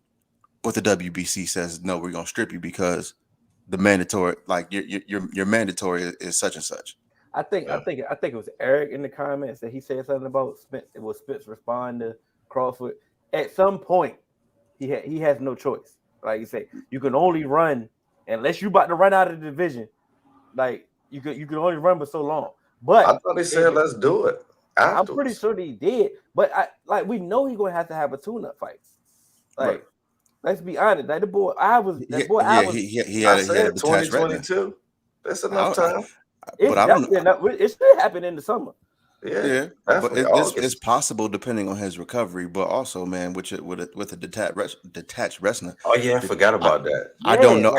But the WBC says, no, we're going to strip you because the mandatory, like your mandatory is such and such. I think it was Eric in the comments that he said something about Spence. It was Spence respond to Crawford. At some point, he has no choice. Like you say, you can only run unless you about to run out of the division. Like you can only run for so long. But I thought he said let's do it. Afterwards. I'm pretty sure he did. But we know he's gonna have to have a tune-up fight. Like let's be honest. Like the boy, he had a 2022. That's enough time. But I don't know. It should happen in the summer. Yeah, but it's possible depending on his recovery. But also, man, with a detached retina. Oh yeah, I forgot about that. I don't know.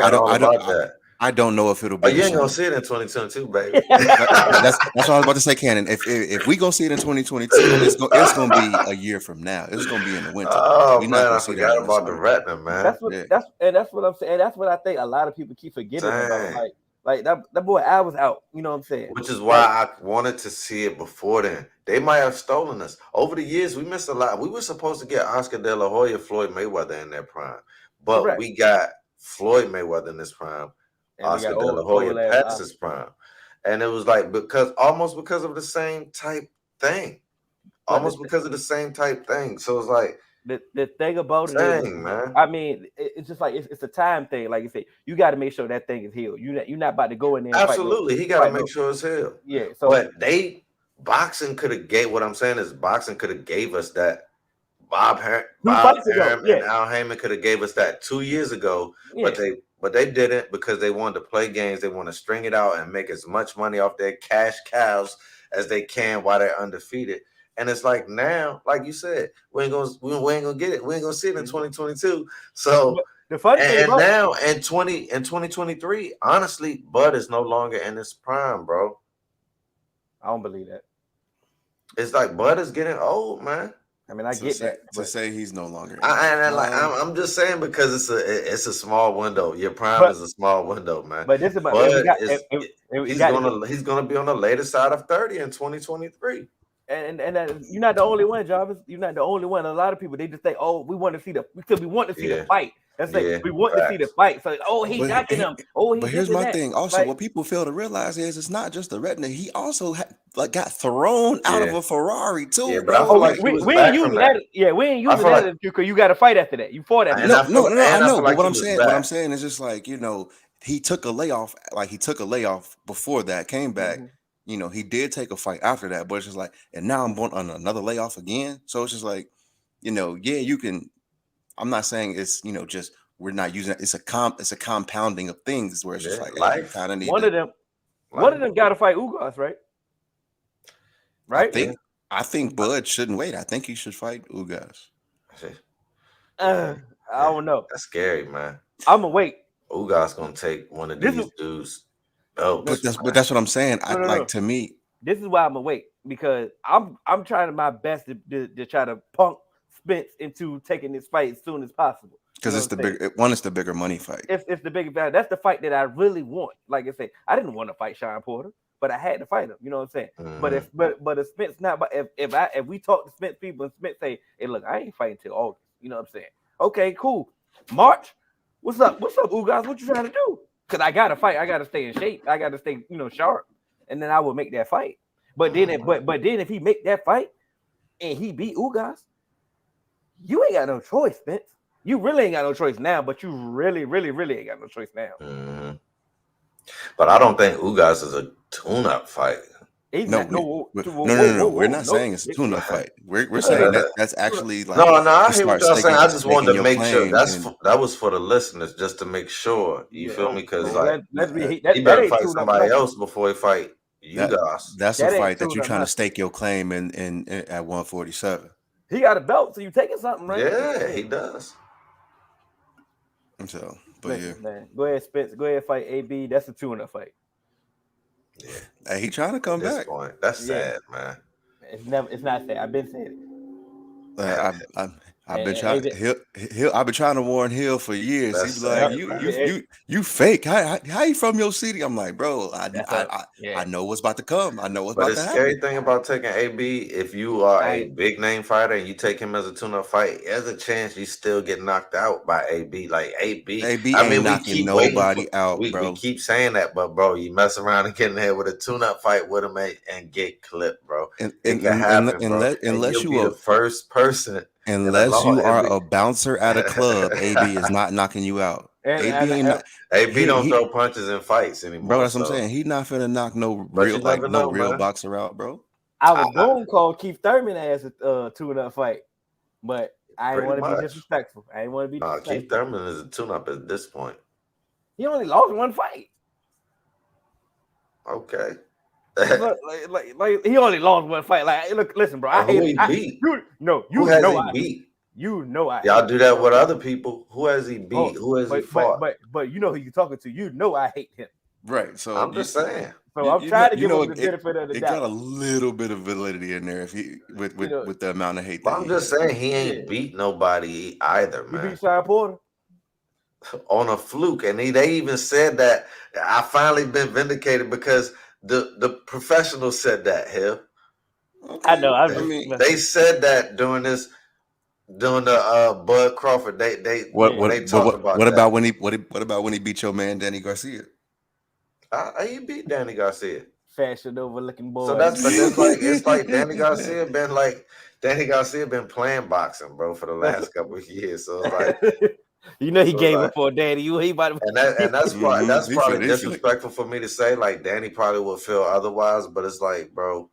I don't know if it'll be. Oh, you ain't gonna see it in 2022, baby. That's what I was about to say, Cannon. If we gonna see it in 2022, it's gonna be a year from now. It's gonna be in the winter. Oh man, I forgot about the retina, man. That's what I'm saying. That's what I think a lot of people keep forgetting about. Like that boy Al was out, you know what I'm saying? Which is why I wanted to see it before then. They might have stolen us. Over the years, we missed a lot. We were supposed to get Oscar De La Hoya, Floyd Mayweather in their prime. But we got Floyd Mayweather in his prime. And Oscar De La Hoya past his prime. And it was like almost because of the same type thing. Because of the same type thing. So it's like the thing about it is, man. I mean, it's just like it's a time thing. Like you say, you got to make sure that thing is healed. You're not about to go in there. Absolutely, he got to make sure it's healed. Yeah. So, but boxing could have gave us that. Bob Arum and Al Heyman could have gave us that 2 years ago, but they didn't because they wanted to play games. They want to string it out and make as much money off their cash cows as they can while they're undefeated. And it's like now, like you said, we ain't gonna get it. We ain't gonna see it in 2022. So the funny thing about now in 2023, honestly, Bud is no longer in his prime, bro. I don't believe that. It's like Bud is getting old, man. I mean, I get that. To say he's no longer. I'm just saying because it's a small window. Your prime is a small window, man. But this is he's gonna be on the later side of 30 in 2023. And you're not the only one, Jarvis. You're not the only one. A lot of people, they just think, oh, we want to see the fight. That's like we want to see the fight. So, he's knocking him. But here's my thing. Also, what people fail to realize is it's not just the retina. He also got thrown out of a Ferrari too. Yeah, but I feel like we ain't using that. Yeah, we ain't using that because you got to fight after that. You fought after that. No, I know. But what I'm saying is just like, you know, he took a layoff. Like he took a layoff before that, came back. Mm-hmm. You know, he did take a fight after that, but it's just like, and now I'm going on another layoff again. So it's just like, you know, you can. I'm not saying it's, you know, just we're not using it. It's a compounding of things where it's just like life. Kind of need one of them got to fight Ugas, right? Right. I think Bud shouldn't wait. I think he should fight Ugas. I don't know. That's scary, man. I'm gonna wait. Ugas gonna take one of these dudes. Oh, but that's what I'm saying. To me, this is why I'm gonna wait because I'm trying my best to try to punk Spence into taking this fight as soon as possible. Because it's the bigger one. It's the bigger money fight. It's the bigger fight. That's the fight that I really want. Like I say, I didn't want to fight Sean Porter, but I had to fight him. You know what I'm saying? Mm-hmm. But if Spence not. But if we talk to Spence people and Spence say, "Hey, look, I ain't fighting till August." You know what I'm saying? Okay, cool. March. What's up? What's up, Ugas? What you trying to do? Because I gotta fight. I gotta stay in shape. I gotta stay, sharp, and then I will make that fight. But then, if he make that fight and he beat Ugas, you ain't got no choice, Spence. You really ain't got no choice now. But you really, really, really ain't got no choice now. Mm-hmm. But I don't think Ugas is a tune-up fight. No. We're not saying it's a tune-up fight. We're saying that's actually like no. I hear what y'all saying. I just wanted to make sure that was for the listeners, just to make sure. You feel me? Because he better fight somebody else before he fight you guys. That's a fight that you're trying to stake your claim in at 147. He got a belt, so you taking something, right? Yeah, he does. So, but man, go ahead, Spence. Go ahead, fight AB. That's a tune-up fight. Yeah, hey, he trying to come back. That's sad, man. It's not sad. I've been saying I've been trying. I've been trying to warn Hill for years. He's like, you fake. How you from your city? I'm like, bro, I know what's about to come. I know what's about to happen. But the scary thing about taking AB, if you are a big name fighter and you take him as a tune-up fight, there's a chance you still get knocked out by AB. Like AB I mean, we keep nobody out, bro. We keep saying that, but bro, you mess around and get in there with a tune-up fight with him and get clipped, bro. It can happen, bro. Unless you are the first person. Unless you are a bouncer at a club, AB is not knocking you out. AB don't throw punches in fights anymore, bro. That's what I'm saying. He's not finna knock no real boxer out, bro. I was going to call Keith Thurman as a tune-up fight, but I didn't want to be disrespectful. Keith Thurman is a tune-up at this point. He only lost one fight. Okay. like he only lost one fight. Like, look, listen, bro. I hate him. Beat? Who has he beat? You know I. Y'all do that with other people. Who has he beat? Who has he fought? But you know who you're talking to. You know I hate him. Right. So I'm just saying. So I'm trying to give him the benefit of the doubt. It got a little bit of validity in there if he with the amount of hate. But I'm just saying he ain't beat nobody either, man. He beat Sean Porter on a fluke, and they even said that I finally been vindicated because the professionals said that here. Okay. I know. They said that during the Bud Crawford. They talked about what about when he beat your man Danny Garcia? He beat Danny Garcia. Fashion overlooking boy. So it's like Danny Garcia been playing boxing, bro, for the last couple of years. So it's like you know he gave up for Danny. He about to... and that's probably disrespectful for me to say. Like Danny probably would feel otherwise, but it's like, bro,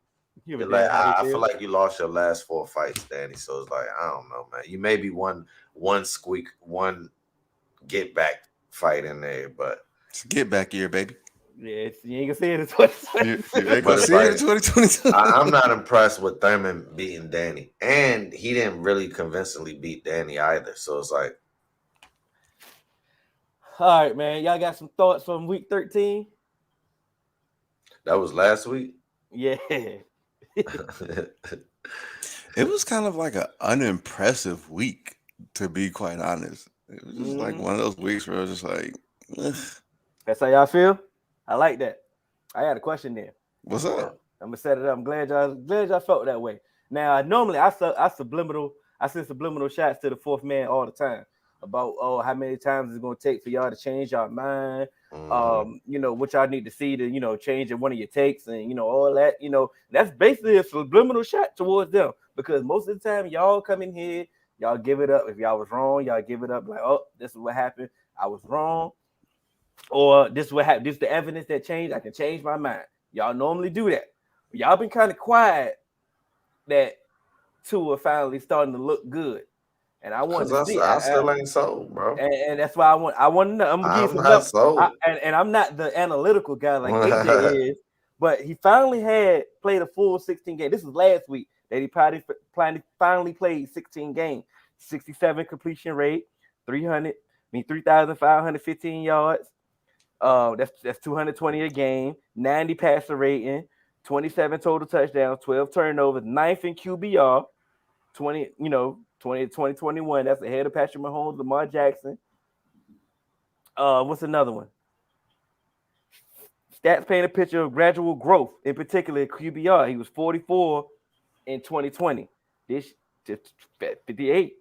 I feel like you lost your last 4 fights, Danny. So it's like, I don't know, man. You maybe one get back fight in there, but it's a get back year, baby. Yeah, you ain't gonna see it in 2022. I'm not impressed with Thurman beating Danny, and he didn't really convincingly beat Danny either. So it's like, all right, man. Y'all got some thoughts from week 13? That was last week. Yeah. It was kind of like an unimpressive week, to be quite honest. It was just like one of those weeks where I was just like, ugh. That's how y'all feel? I like that. I had a question there. What's up? I'm gonna set it up. I'm glad y'all felt that way. Now, normally I send subliminal shots to the fourth man all the time about how many times it's gonna take for y'all to change your mind. What y'all need to see to change one of your takes and all that. That's basically a subliminal shot towards them because most of the time y'all come in here, y'all give it up. If y'all was wrong, y'all give it up like, oh, this is what happened. I was wrong. Or this is what happened. This is the evidence that changed. I can change my mind. Y'all normally do that. But y'all been kind of quiet that two are finally starting to look good. And I want to see. I still ain't sold, bro. And that's why I want to know. I'm gonna give some sold. And I'm not the analytical guy like AJ is, but he finally played a full 16 game. This was last week that he finally played 16 games, 67 completion rate, 3,515 yards. That's 220 a game, 90 passer rating, 27 total touchdowns, 12 turnovers, 9th in QBR, 2021. That's ahead of Patrick Mahomes, Lamar Jackson. What's another one? Stats paint a picture of gradual growth, in particular QBR. He was 44 in 2020. This just 58.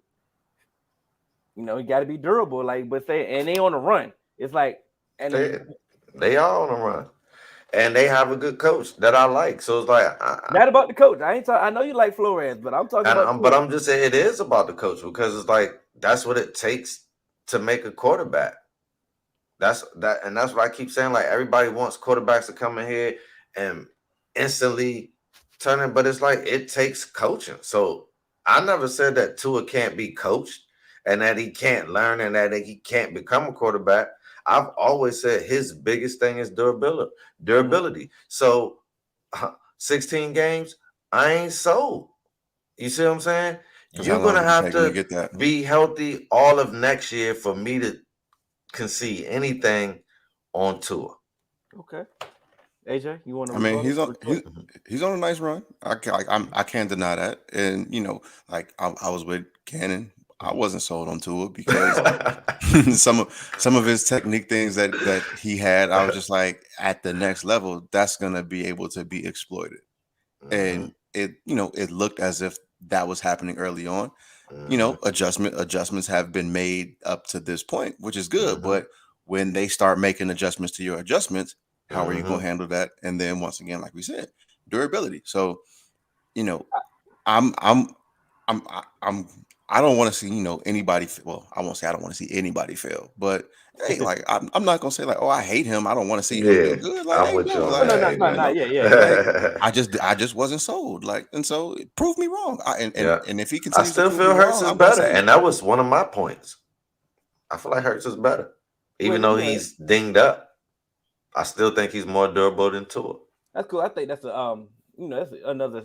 You got to be durable, and they on the run. It's like, and they are on the run, and they have a good coach that I like. So it's like, not about the coach. I know you like Flores, but I'm talking about. But I'm just saying it is about the coach because it's like that's what it takes to make a quarterback. That's what I keep saying. Like everybody wants quarterbacks to come in here and instantly turn it, but it's like it takes coaching. So I never said that Tua can't be coached and that he can't learn and that he can't become a quarterback. I've always said his biggest thing is durability. So 16 games, I ain't sold. You see what I'm saying? You're going to have to be healthy all of next year for me to concede anything on Tua. Okay. AJ, you want to? I mean, he's on a nice run. I can't deny that. And I was with Cannon I wasn't sold on Tua because some of his technique things that he had, I was just like, at the next level, that's gonna be able to be exploited. And it looked as if that was happening early on. Adjustments have been made up to this point, which is good. But when they start making adjustments to your adjustments, how are you going to handle that? And then once again, like we said, durability. So, I'm I don't want to see anybody. Well, I won't say I don't want to see anybody fail, but hey, like I'm not gonna say like, oh, I hate him. I don't want to see him do good. Like, I'm with you. like, Yeah. I just wasn't sold. Like, and so prove me wrong. And if he I continues, still feel Hurts is better, and that was one of my points. I feel like Hurts is better, even though he's dinged up. I still think he's more durable than Tua. That's cool. I think that's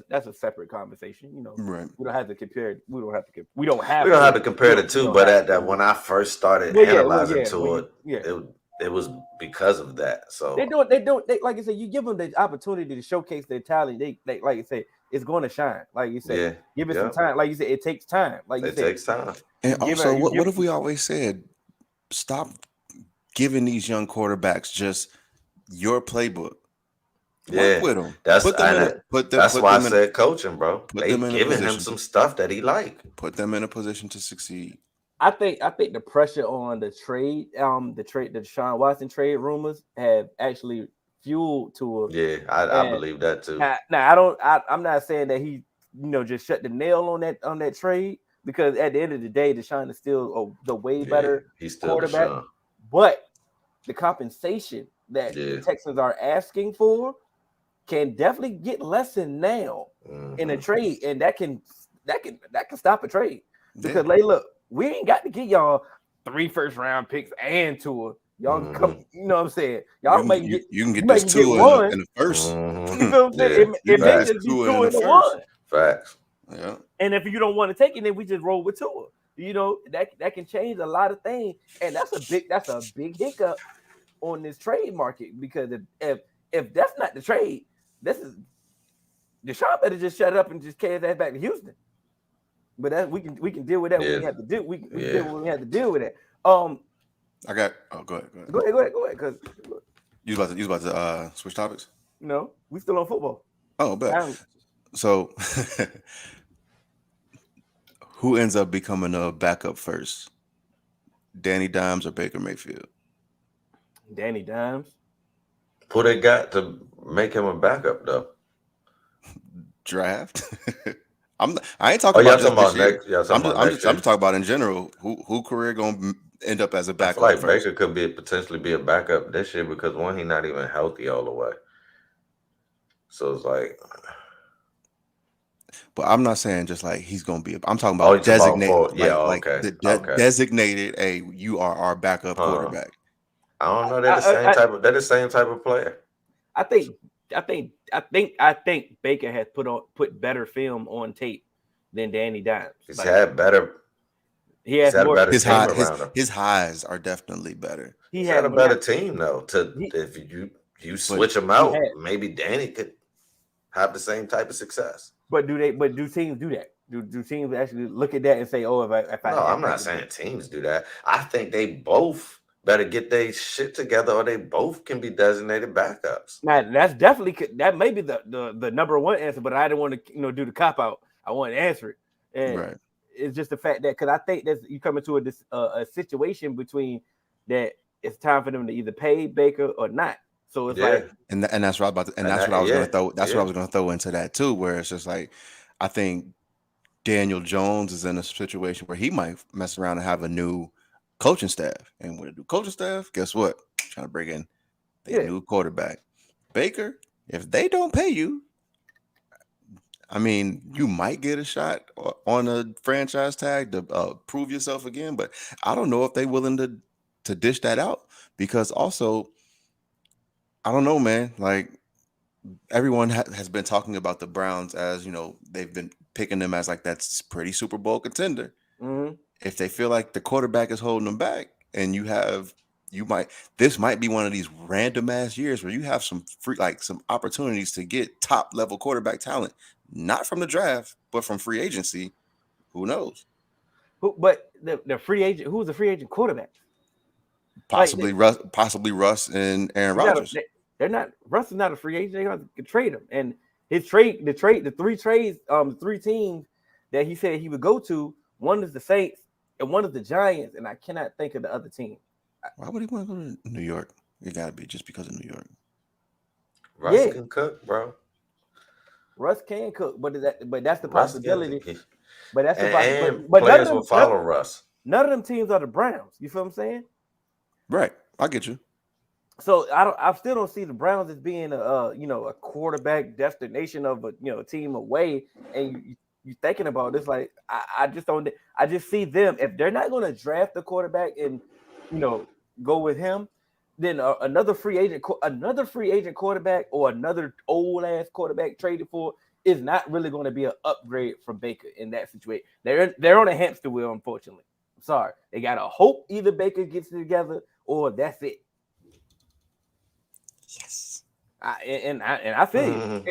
that's a separate conversation. Right. We don't have to compare. We don't have to compare the two. But at that, when I first started analyzing Tua, it was because of that. So they like I said, you give them the opportunity to showcase their talent. They like you say, it's going to shine. Like you said, give it some time. Like you said, it takes time. Like you said, it takes time. And also, what have we always said? Stop giving these young quarterbacks just your playbook. Work with them. That's why I said coaching, bro. They giving him some stuff that he like. Put them in a position to succeed. I think the pressure on the Deshaun Watson trade rumors have actually fueled Tua. Yeah, I believe that too. Now I'm not saying that he just shut the nail on that trade, because at the end of the day, Deshaun is still the way better quarterback. Deshaun. But the compensation that the Texans are asking for can definitely get lessened now in a trade, and that can stop a trade, because look, we ain't got to get y'all 3 first-round picks and Tua. Y'all come, you know what I'm saying? Y'all you can get this Tua in the first. You know what I'm saying? It may just be Tua in the one. Facts. Yeah. And if you don't want to take it, then we just roll with Tua. That can change a lot of things, and that's a big hiccup on this trade market, because if that's not the trade, this is Deshaun better just shut up and just carry that back to Houston. But that we can deal with that when we have to deal. We can deal when we have to deal with that. Go ahead. Go ahead. Because you was about to switch topics. No, we still on football. Oh, bet. So, who ends up becoming a backup first? Danny Dimes or Baker Mayfield? Danny Dimes. Who they got to make him a backup though? Draft. I ain't talking about just next. I'm just talking about in general. Who career gonna end up as a backup? I feel like Baker could potentially be a backup this year, because one, he's not even healthy all the way. So it's like, but I'm not saying just like he's gonna be. I'm talking about designated. Designated. Hey, you are our backup quarterback. I don't know. They're the same type of player. I think Baker has put better film on tape than Danny Dimes. He's had better. He has more. His highs are definitely better. He had a better team though. If you switch him out, maybe Danny could have the same type of success. But do teams do that? Do teams actually look at that and say, "Oh, if I"? No, I'm not saying teams do that. I think they both better get their shit together, or they both can be designated backups. Now, that may be the number one answer, but I didn't want to do the cop out. I want to answer it, and it's just the fact that, because I think that you come into a situation between that it's time for them to either pay Baker or not. So it's like, and that's what I was going to throw. That's what I was going to throw into that too, where it's just like, I think Daniel Jones is in a situation where he might mess around and have a new coaching staff, and with a new coaching staff, guess what? Trying to bring in the new quarterback. Baker, if they don't pay you, I mean, you might get a shot on a franchise tag to prove yourself again, but I don't know if they're willing to dish that out, because also, I don't know, man. Like, everyone has been talking about the Browns as, they've been picking them as like that's pretty Super Bowl contender. Mm-hmm. If they feel like the quarterback is holding them back, and this might be one of these random ass years where you have some opportunities to get top level quarterback talent, not from the draft, but from free agency. Who knows? But the free agent, who's the free agent quarterback? Possibly Russ and Aaron Rodgers. They're not. Russ is not a free agent. They're going to trade him. And the three teams that he said he would go to. One is the Saints and one is the Giants. And I cannot think of the other team. Why would he want to go to New York? It got to be just because of New York. Russ can cook, bro. Russ can cook, but that's the possibility. But that's the possibility. But players will follow Russ. None of them teams are the Browns. You feel what I'm saying? Right. I get you. So I still don't see the Browns as being a quarterback destination of a team away. And you thinking about this, like I just don't. I just see them, if they're not going to draft the quarterback and go with him, then another free agent quarterback or another old ass quarterback traded for is not really going to be an upgrade from Baker in that situation. They're on a hamster wheel, unfortunately. I'm sorry, they gotta hope either Baker gets it together or that's it. Yes, I feel you.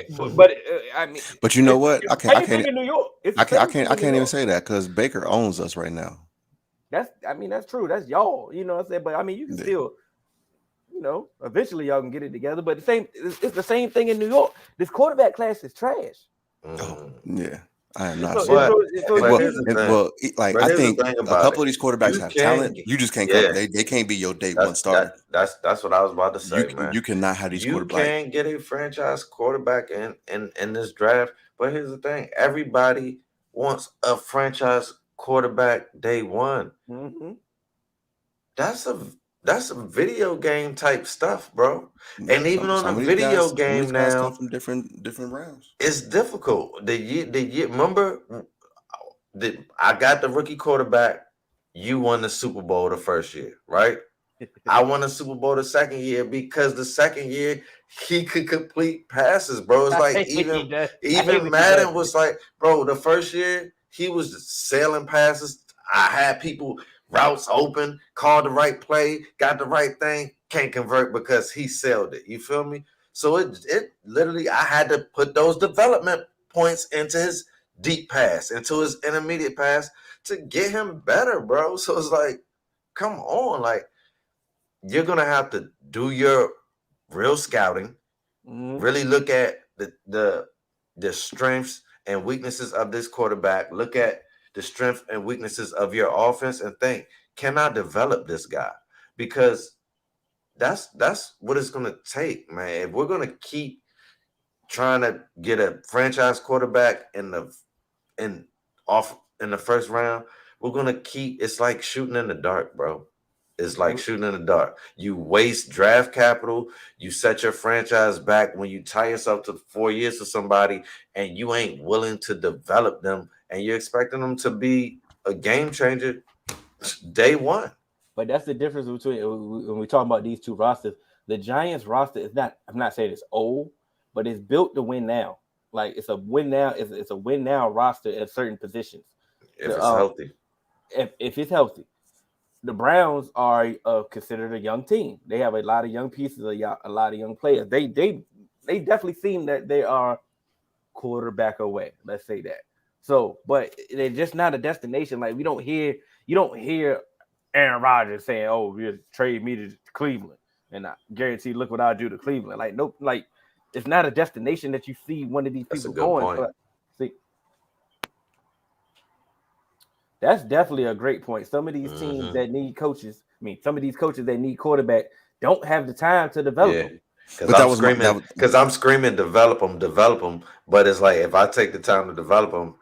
But you know what? I can't in New York. I can't even say that because Baker owns us right now. That's true. That's y'all. You know what I'm saying? But you can still, eventually y'all can get it together. But it's the same thing in New York. This quarterback class is trash. Oh, yeah. I am not. I think a couple of these quarterbacks have talent. You just can't. They can't be your day one starter. That's what I was about to say, man. You cannot have these quarterbacks. You can't get a franchise quarterback in this draft. But here's the thing: everybody wants a franchise quarterback day one. Mm-hmm. That's a video game type stuff, bro. And even on a video game now, come from different rounds. It's difficult. Remember, I got the rookie quarterback. You won the Super Bowl the first year, right? I won the Super Bowl the second year because the second year he could complete passes, bro. It's like even Madden was like, bro, the first year he was just sailing passes. I had people routes open, called the right play, got the right thing, can't convert because he sailed it. You feel me? So it literally, I had to put those development points into his deep pass, into his intermediate pass to get him better, bro. So it's like, come on, like you're gonna have to do your real scouting, really look at the strengths and weaknesses of this quarterback, look at the strengths and weaknesses of your offense and think, can I develop this guy? Because that's what it's going to take, man. If we're going to keep trying to get a franchise quarterback in the first round, we're going to keep, it's like shooting in the dark, bro. It's like shooting in the dark. You waste draft capital. You set your franchise back when you tie yourself to 4 years for somebody and you ain't willing to develop them and you're expecting them to be a game changer day one. But that's the difference between when we talk about these two rosters. The Giants roster is not, I'm not saying it's old, but it's built to win now. Like it's a win now, it's a win now roster at certain positions. If it's healthy. If it's healthy. The Browns are considered a young team. They have a lot of young pieces, a lot of young players. They definitely seem that they are quarterback away. Let's say that. So, but they're just not a destination. Like you don't hear Aaron Rodgers saying, "Oh, you trade me to Cleveland," and I guarantee, look what I'll do to Cleveland. Like nope, like it's not a destination that you see one of these people going. But, see. That's definitely a great point. Some of these teams that need coaches, some of these coaches that need quarterback don't have the time to develop them. Because I'm screaming, develop them. But it's like if I take the time to develop them,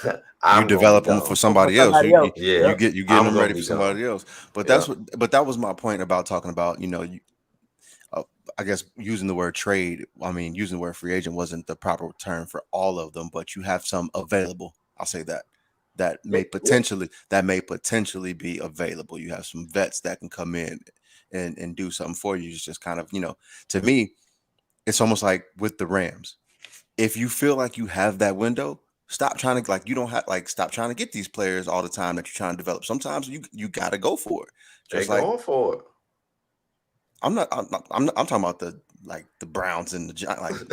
you develop them for somebody else. You get them ready for somebody else. But that was my point about talking about I guess using the word trade. I mean, using the word free agent wasn't the proper term for all of them, but you have some available. I'll say that. That may potentially be available. You have some vets that can come in and do something for you. It's just kind of, to me, it's almost like with the Rams. If you feel like you have that window, stop trying to stop trying to get these players all the time that you're trying to develop. Sometimes you got to go for it. Just going for it. I'm talking about the Browns and the Giants.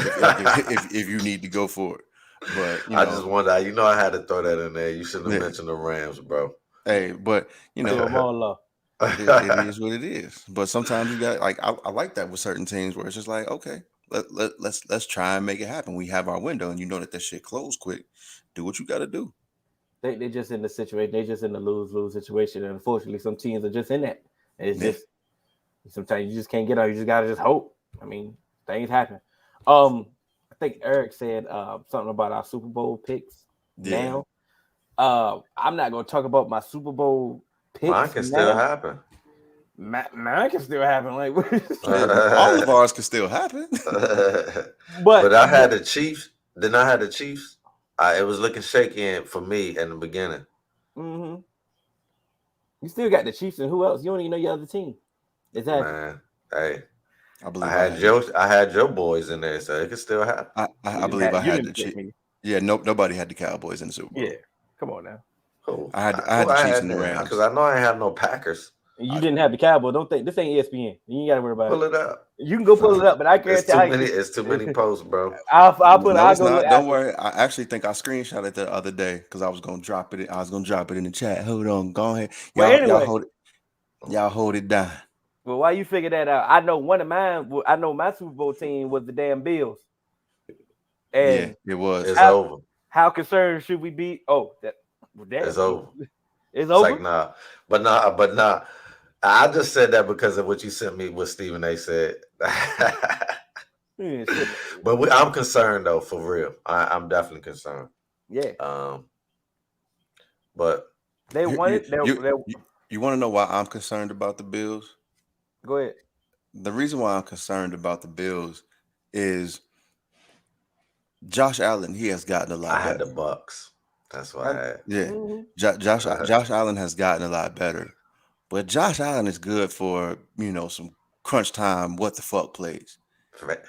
If you need to go for it. But I just wonder, I had to throw that in there. You shouldn't have mentioned the Rams, bro. Hey, but you To know, them all love. it is what it is. But sometimes you got like I like that with certain teams where it's just like, okay, let's try and make it happen. We have our window, and you know that shit closed quick. Do what you got to do. They just in the situation. They just in the lose situation, and unfortunately, some teams are just in that. And it's just sometimes you just can't get out. You just gotta just hope. I mean, things happen. I think Eric said something about our Super Bowl picks now. I'm not gonna talk about my Super Bowl picks. Mine can still happen. Mine can still happen. Like all of ours can still happen. but I had the Chiefs. Then I had the Chiefs. It was looking shaky for me in the beginning. Mm-hmm. You still got the Chiefs, and who else? You don't even know your other team. Exactly. Man, hey, I believe I had your boys in there, so it could still happen. I believe I had the Chiefs. Yeah, nobody had the Cowboys in the Super Bowl. Yeah, come on now. Who? I had the Chiefs and the Rams because I know I ain't have no Packers. You didn't have the Cowboys. Don't think this ain't ESPN. You ain't got to worry about Pull it up. You can go pull it up, but I can't tell you. It's too many posts, bro. I'll put. No, I'll it's go not. look Don't worry. I actually think I screenshot it the other day because I was gonna drop it. I was gonna drop it in the chat. Hold on, go ahead. Y'all hold it down. Well, why you figure that out? I know one of mine. I know my Super Bowl team was the damn Bills. And yeah, it was. It's over. How concerned should we be? Oh, it's over. It's over. Like nah, but nah. I just said that because of what you sent me. What Stephen A. said. But I'm concerned though, for real. I'm definitely concerned. Yeah. But they wanted. You want to know why I'm concerned about the Bills? Go ahead. The reason why I'm concerned about the Bills is Josh Allen. He has gotten a lot better. I had the Bucks. That's why I had. Yeah. Mm-hmm. Josh Allen has gotten a lot better. But Josh Allen is good for, some crunch time, what the fuck plays.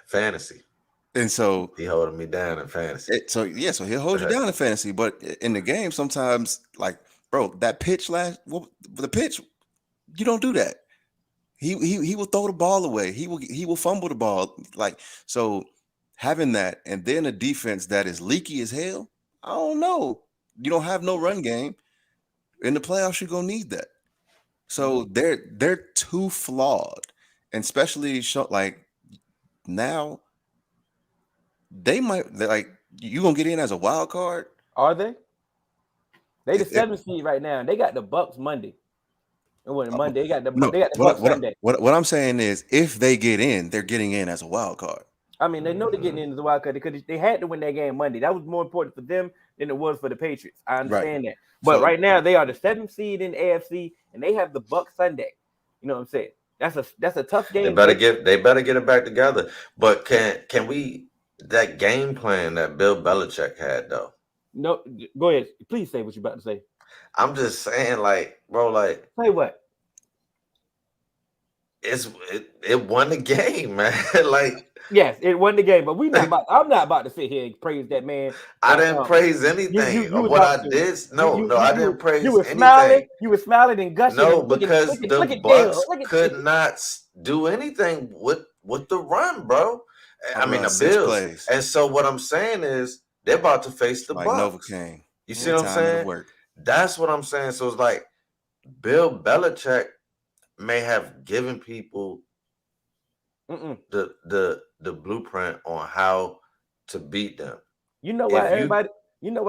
Fantasy. And so he holding me down in fantasy. So he'll hold you down in fantasy. But in the game, sometimes, like, bro, that pitch the pitch, you don't do that. He will throw the ball away. He will fumble the ball. Like, so having that and then a defense that is leaky as hell, I don't know. You don't have no run game. In the playoffs, you're gonna need that. So they're too flawed, and especially like now, they're like you gonna get in as a wild card. Are they? They the 7th seed right now, and they got the Bucks Monday. It wasn't Monday. They got the Bucks Sunday. What I'm saying is, if they get in, they're getting in as a wild card. I mean, they know they're getting into the wild card because they had to win that game Monday. That was more important for them than it was for the Patriots. I understand that. But right now, they are the 7th seed in the AFC, and they have the Bucks Sunday. You know what I'm saying? That's a tough game. They better get it back together. But can we that game plan that Bill Belichick had though? No, go ahead. Please say what you're about to say. I'm just saying, like, bro, like, say what? It won the game, man. Like, yes, it won the game, but I'm not about to sit here and praise that man. I didn't praise anything. I didn't praise. You were anything. smiling. You were smiling and gushing. No, because the Bucks could not do anything with the run, bro. I mean, the Bills. Plays. And so what I'm saying is they're about to face the Bucks. Novocaine. You see what I'm saying? That's what I'm saying. So it's like Bill Belichick may have given people the blueprint on how to beat them. You know why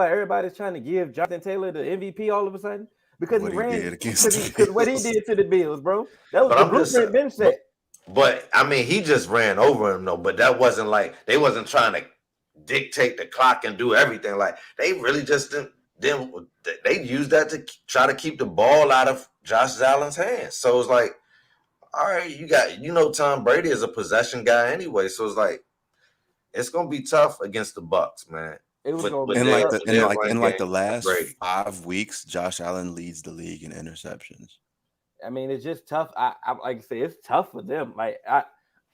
everybody's trying to give Jonathan Taylor the MVP all of a sudden? Because he ran because what he did to the Bills, bro. That was the blueprint been set. But I mean, he just ran over him though. But that wasn't like they wasn't trying to dictate the clock and do everything. Like they really just didn't. Then they used that to try to keep the ball out of Josh Allen's hands. So it's like, all right, Tom Brady is a possession guy anyway. So it's like, it's gonna be tough against the Bucks, man. It was in the last 5 weeks, Josh Allen leads the league in interceptions. I mean, it's just tough. I like I say, it's tough for them. Like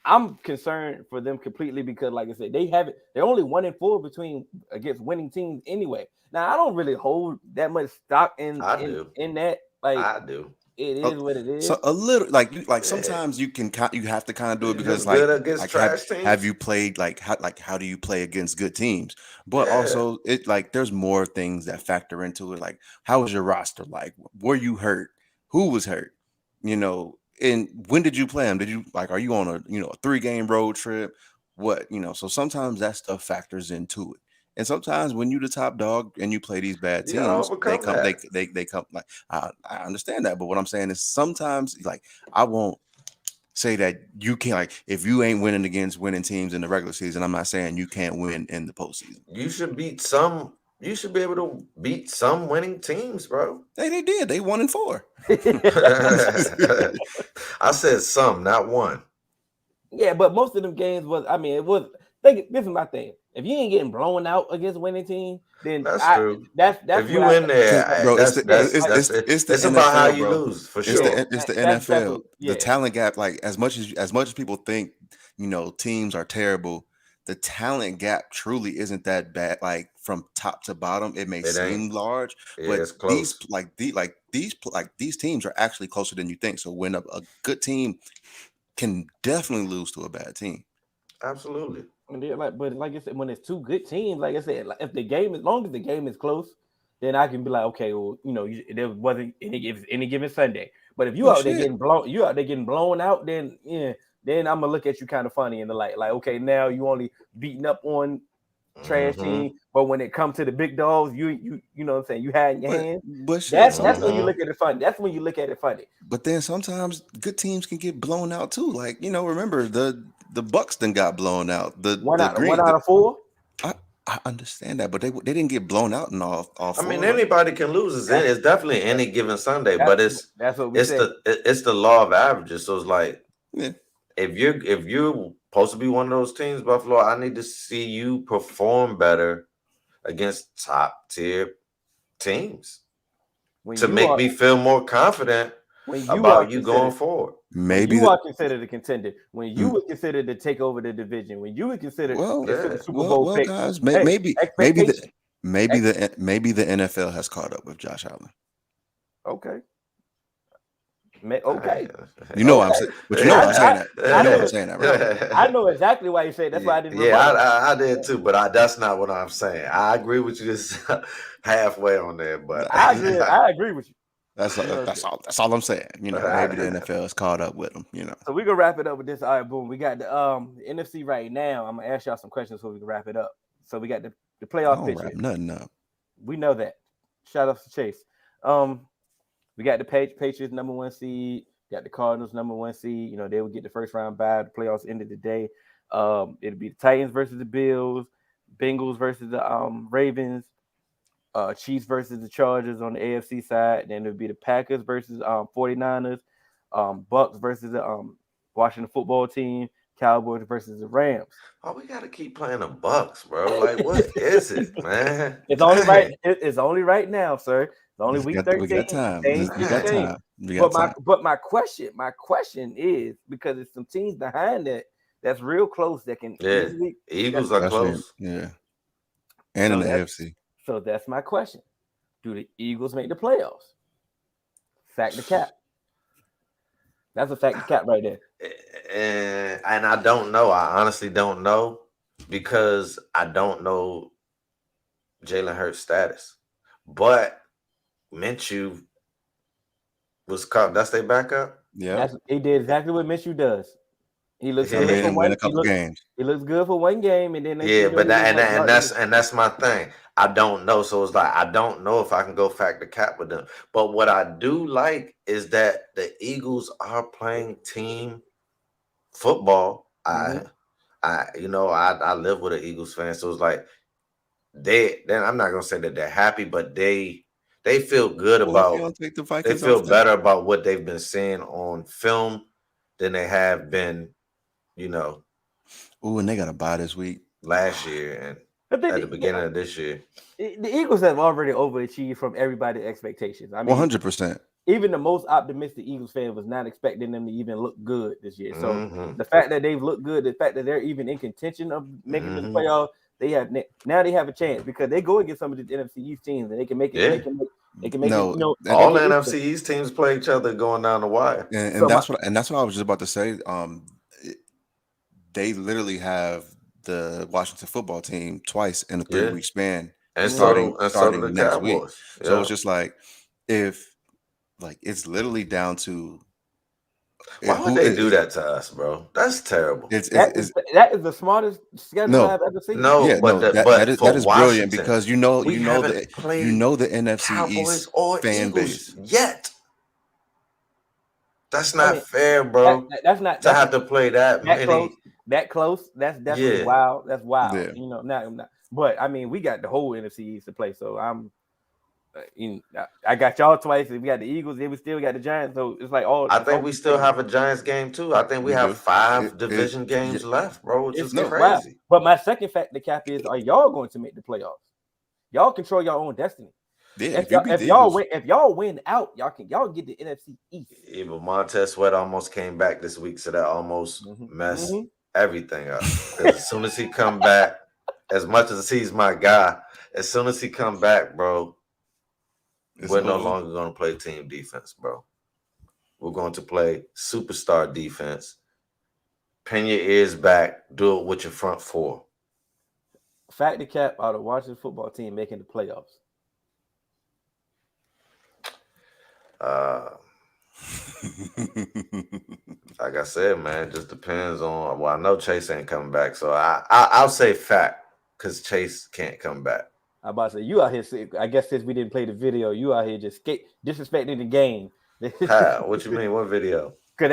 I'm concerned for them completely because, like I said, they're only 1-4 against winning teams anyway. Now I don't really hold that much stock in that. Like I do. It is what it is. So a little like sometimes you have to kind of do it because good against trash have teams. you played how do you play against good teams? But also it like there's more things that factor into it. Like how was your roster like? Were you hurt? Who was hurt? You know, and when did you play them? Did you like are you on a a 3-game road trip? What so sometimes that stuff factors into it. And sometimes when you the top dog and you play these bad You gotta teams, they overcome come that. they come like I understand that, but what I'm saying is sometimes like I won't say that you can't like if you ain't winning against winning teams in the regular season, I'm not saying you can't win in the postseason. You should beat some. You should be able to beat some winning teams, bro. They did. They 1-4. I said some, not one. Yeah, but most of them games was. I mean, it was. This is my thing. If you ain't getting blown out against winning team, then That's true. That's if you in there, bro, it's the it's NFL, about how you bro. lose for It's sure. it's the That's NFL. yeah. The talent gap, like as much as people think, teams are terrible. The talent gap truly isn't that bad. Like from top to bottom, it may seem large, but it's close. these teams are actually closer than you think. So when a good team can definitely lose to a bad team. Absolutely. But like I said, when it's two good teams, like I said, like if the game, as long as the game is close, then I can be like, okay, well, there wasn't any given Sunday. But if you out there getting blown out, then then I'm gonna look at you kind of funny in the light, like, okay, now you only beating up on trash team, but when it comes to the big dogs, you know what I'm saying, you had in your hand. But that's when you look at it funny. That's when you look at it funny. But then sometimes good teams can get blown out too. Like remember the Bucks then got blown out. One out of 4. I understand that, but they didn't get blown out in all 4. I mean, anybody can lose. It's definitely any given Sunday, but it's the law of averages. So it's like, if you're supposed to be one of those teams, Buffalo, I need to see you perform better against top tier teams to make me feel more confident about you going forward. Maybe you are considered a contender. When you would consider to take over the division. When you would consider the Super Bowl pick. Guys, maybe the NFL has caught up with Josh Allen. Okay. Okay. You know I'm saying, but you know I'm saying that. You know I'm saying that, right? I know exactly why you say that's why I didn't. Yeah, I did too, but that's not what I'm saying. I agree with you just halfway on there, but I agree with you. That's all I'm saying. Maybe the NFL has caught up with them. So we gonna wrap it up with this. All right, boom. We got the NFC right now. I'm gonna ask y'all some questions so we can wrap it up. So we got the playoff picture. Wrap nothing up. We know that. Shout out to Chase. We got the Patriots number 1 seed. Got the Cardinals number 1 seed. They would get the first round bye. The playoffs end of the day. It'll be the Titans versus the Bills, Bengals versus the Ravens, Chiefs versus the Chargers on the AFC side. Then it'll be the Packers versus 49ers, Bucks versus the Washington football team, Cowboys versus the Rams. Oh, we gotta keep playing the Bucks, bro. Like, what is it, man? It's only right. It's only right now, sir. It's only week 13. We got time. We got time. But my question is, because there's some teams behind that's real close that can easily. Eagles are close. Yeah. And in the AFC. So that's my question. Do the Eagles make the playoffs? Fact the cap. That's a fact the cap right there. And I don't know. I honestly don't know because I don't know Jalen Hurts' status. But Minshew was caught. That's their backup? Yeah. He did exactly what Minshew does. He looks good for win a couple games. He looks good for one game, and then that's my thing. I don't know. So it's like I don't know if I can go factor cap with them. But what I do like is that the Eagles are playing team football. I live with an Eagles fan, so it's like I'm not gonna say that they're happy, but they feel good about. They feel better about what they've been seeing on film than they have been. And they got a bye this week. Last year and at the beginning of this year. The Eagles have already overachieved from everybody's expectations. I mean, 100%. Even the most optimistic Eagles fan was not expecting them to even look good this year. So the fact that they've looked good, the fact that they're even in contention of making the playoffs, they have a chance because they go against some of the NFC East teams and they can make it. Yeah. They can make it. You know, all the NFC East teams play each other going down the wire. And that's what I was just about to say. They literally have the Washington football team twice in a 3-week span, and starting the next Cowboys. week. So it's just like it's literally down to why would they do that to us, bro? That's terrible. That is the smartest schedule I've ever seen. That is brilliant because you know the NFC Cowboys East or fan Eagles base yet. That's not fair, bro. That's not to have to play that close. That's definitely wild. That's wild. Yeah. You know, not. But I mean, we got the whole NFC East to play, so I got y'all twice. We got the Eagles, then we still got the Giants. So it's like all. I think we still have a Giants game too. I think we have 5 division games left, bro. Which is crazy. Wild. But my second factor, Cap, is: are y'all going to make the playoffs? Y'all control your own destiny. Yeah, if y'all win out, y'all get the NFC East. Yeah, but Montez Sweat almost came back this week, so that almost messed everything up. As soon as he come back, as much as he's my guy, as soon as he come back, bro, we're no longer going to play team defense, bro. We're going to play superstar defense. Pin your ears back. Do it with your front four. Factor, Cap, out of Washington football team making the playoffs. Like I said, man, it just depends on. Well, I know Chase ain't coming back, so I'll say fact because Chase can't come back. I'm about to say you out here. I guess since we didn't play the video, you out here just disrespecting the game. What you mean? What video? Because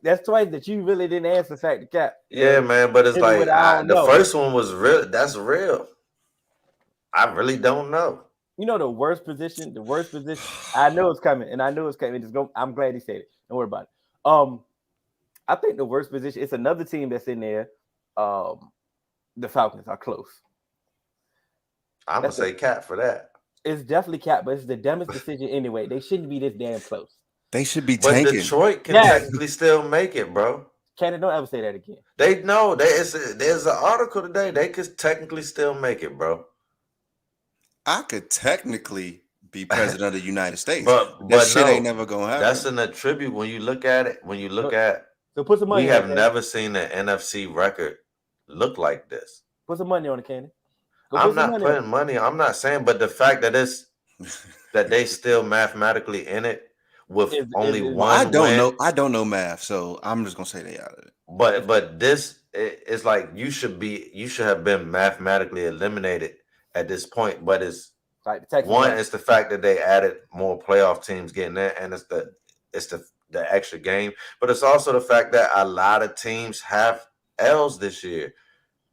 that's twice that you really didn't answer Factor, Cap. Yeah, man, but it's like the first one was real. That's real. I really don't know. You know the worst position. I know it's coming, and I know it's coming. I'm glad he said it. Don't worry about it. I think the worst position. It's another team that's in there. The Falcons are close. I'm gonna say Cap for that. It's definitely Cap, but it's the dumbest decision anyway. They shouldn't be this damn close. They should be tanking. But Detroit can technically still make it, bro. Cannon, don't ever say that again. They know there's an article today. They could technically still make it, bro. I could technically be president of the United States, but that shit ain't never gonna happen. That's an attribute when you look at it. When you look at, so put some money. We have never seen an NFC record look like this. Put some money on it, Cannon. I'm not putting money. I'm not saying, but the fact that that they still mathematically in it with only one. I don't know math, so I'm just gonna say they out of it. But this is like you should have been mathematically eliminated at this point. But it's like it's the fact that they added more playoff teams getting there, and it's the extra game. But it's also the fact that a lot of teams have L's this year.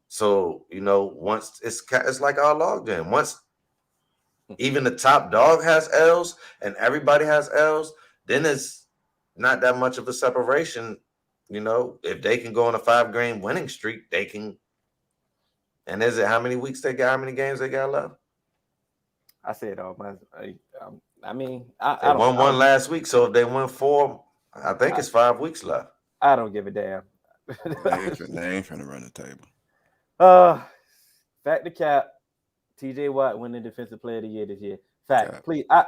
So, once it's like our log jam. Once even the top dog has L's and everybody has L's, then it's not that much of a separation. If they can go on a 5-game winning streak, they can. And is it how many weeks they got? How many games they got left? I said, they won one last week. So if they win 4, I think it's 5 weeks left. I don't give a damn. They ain't finna run the table. Factor, Cap, TJ Watt winning Defensive Player of the Year this year. Fact, please. I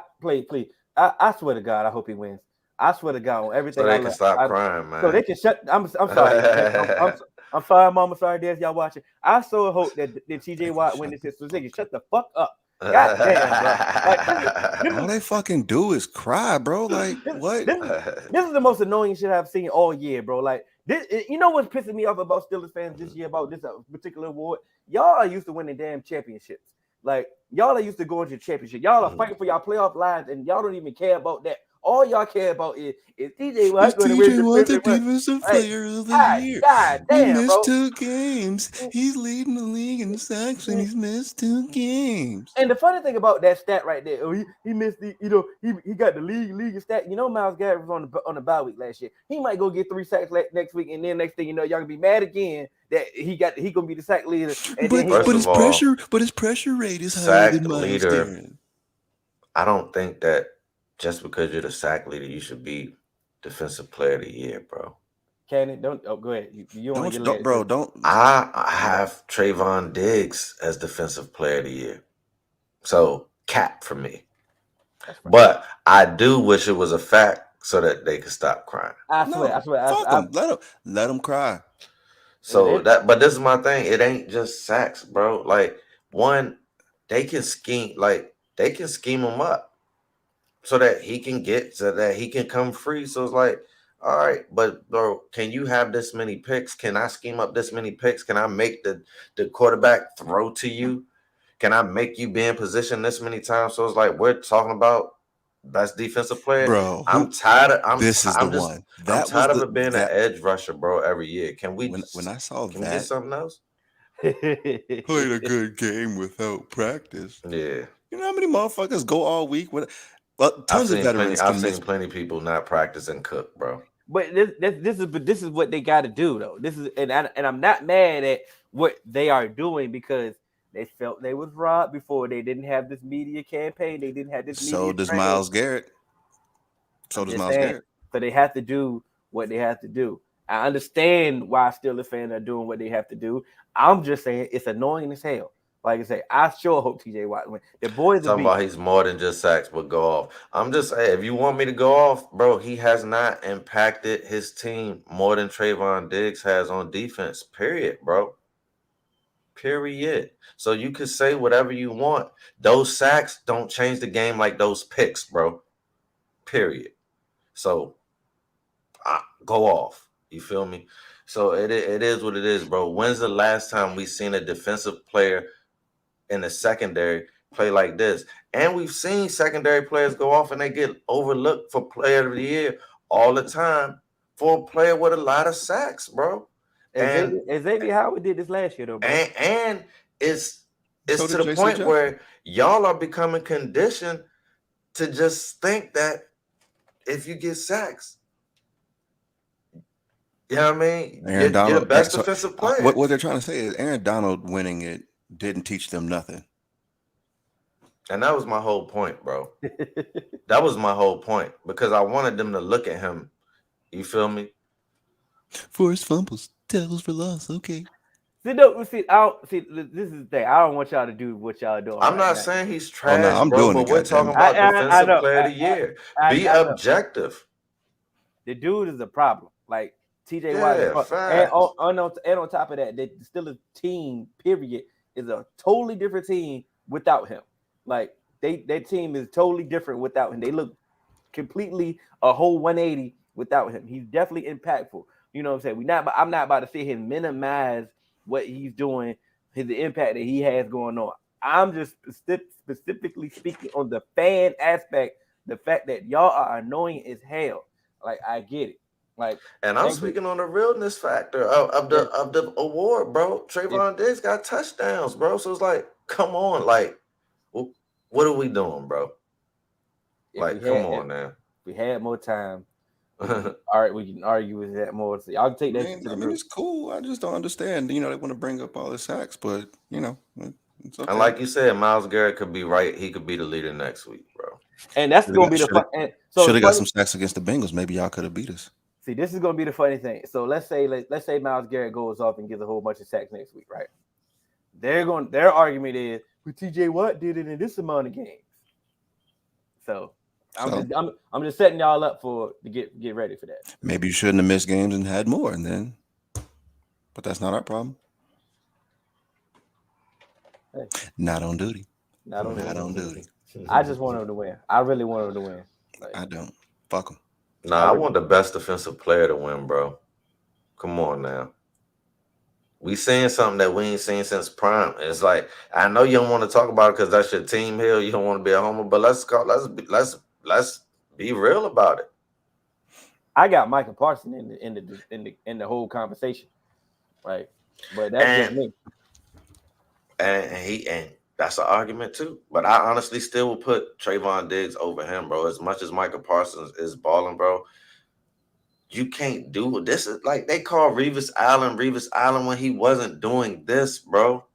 swear to God, I hope he wins. I swear to God on everything. So they can stop crying, man. So they can shut. I'm sorry. I'm sorry, Mama. Sorry, Dad. Y'all watching. I so hope that TJ Watt win this. So they can shut the fuck up. God damn, bro. All they fucking do is cry, bro. Like, what? This is the most annoying shit I've seen all year, bro. Like, you know what's pissing me off about Steelers fans this year about this particular award? Y'all are used to winning damn championships. Like, y'all are used to going to the championship. Y'all are fighting for y'all playoff lives, and y'all don't even care about that. All y'all care about is TJ Watt going to win the Defensive Player of the Year. God damn, he missed bro. 2 games. He's leading the league in sacks, and he's missed 2 games. And the funny thing about that stat right there, he missed the, he got the league stat. Myles Garrett was on the bye week last year. He might go get 3 sacks next week, and then next thing you know, y'all gonna be mad again that he gonna be the sack leader. And but his pressure rate is higher than Miles Garrett. I don't think that just because you're the sack leader, you should be Defensive Player of the Year, bro. Cannon, don't. Oh, go ahead. You want to get bro. Don't. I have Trayvon Diggs as Defensive Player of the Year. So cap for me. But I do wish it was a fact so that they could stop crying. I swear. Fuck them. Let them cry. So but this is my thing. It ain't just sacks, bro. Like one, they can scheme him up so that he can come free. So it's like, all right, but bro, can you have this many picks? Can I scheme up this many picks? Can I make the quarterback throw to you? Can I make you be in position this many times? So it's like we're talking about best defensive player. Bro, I'm tired of I'm tired of it being an edge rusher, bro, every year. Can we when I saw can we get something else? Played a good game without practice. Yeah. You know how many motherfuckers go all week with tons of veterans. I've seen plenty of people not practice and cook, bro. But this is what they got to do though. This is and I'm not mad at what they are doing because they felt they was robbed before. They didn't have this media campaign. They didn't have this. So does Myles Garrett. So they have to do what they have to do. I understand why Steelers fans are doing what they have to do. I'm just saying it's annoying as hell. Like I say, I sure hope TJ Watt wins. The boys talking about he's more than just sacks, but go off. I'm just saying, if you want me to go off, bro, he has not impacted his team more than Trayvon Diggs has on defense. Period, bro. Period. So you can say whatever you want. Those sacks don't change the game like those picks, bro. Period. So go off. You feel me? So it is what it is, bro. When's the last time we seen a defensive player in the secondary play like this? And we've seen secondary players go off and they get overlooked for player of the year all the time for a player with a lot of sacks, bro. And Xavier Howard did this last year, though, bro. And it's to the point where y'all are becoming conditioned to just think that if you get sacks, you know what I mean? Aaron Donald, you're the best defensive player. What they're trying to say is Aaron Donald winning it didn't teach them nothing. And that was my whole point, bro. That was my whole point because I wanted them to look at him. You feel me? Forced fumbles, tackles for loss. Okay. This is the thing. I don't want y'all to do what y'all doing. I'm not saying he's trash, bro, but we're talking about defensive player of the year. Be objective. The dude is a problem. Like TJ Watt, and on top of that, the Steelers team, period, is a totally different team without him. Like their team is totally different without him. They look completely a whole 180 without him. He's definitely impactful. You know what I'm saying? I'm not about to sit here and minimize what he's doing, the impact that he has going on. I'm just specifically speaking on the fan aspect, the fact that y'all are annoying as hell. Like I get it. Like, and I'm speaking on the realness factor of the award, bro. Trayvon Diggs got touchdowns, bro. So it's like, come on, like, what are we doing, bro? Like, come on, man. We had more time. All right, we can argue with that more. So I'll take that. I mean, it's cool. I just don't understand. You know, they want to bring up all the sacks, but you know, it's okay. And like you said, Myles Garrett could be right. He could be the leader next week, bro. And that's going to be the fun. Should have got some sacks against the Bengals. Maybe y'all could have beat us. See, this is going to be the funny thing. So let's say Myles Garrett goes off and gets a whole bunch of sacks next week, right? Their argument is, well, TJ Watt did it in this amount of games. So I'm just setting y'all up to get ready for that. Maybe you shouldn't have missed games and had more, but that's not our problem. Hey. Not on duty. Not on duty. I just want him to win. I really want him to win. Like, I don't. Fuck him. Nah, I want the best defensive player to win, bro. Come on now. We seeing something that we ain't seen since prime. It's like, I know you don't want to talk about it because that's your team here. You don't want to be a homer, but let's be real about it. I got Michael Parsons in the whole conversation, right? But that's just me. And that's an argument too. But I honestly still will put Trayvon Diggs over him, bro. As much as Michael Parsons is balling, bro, you can't do it. This is like they call Revis Allen when he wasn't doing this, bro.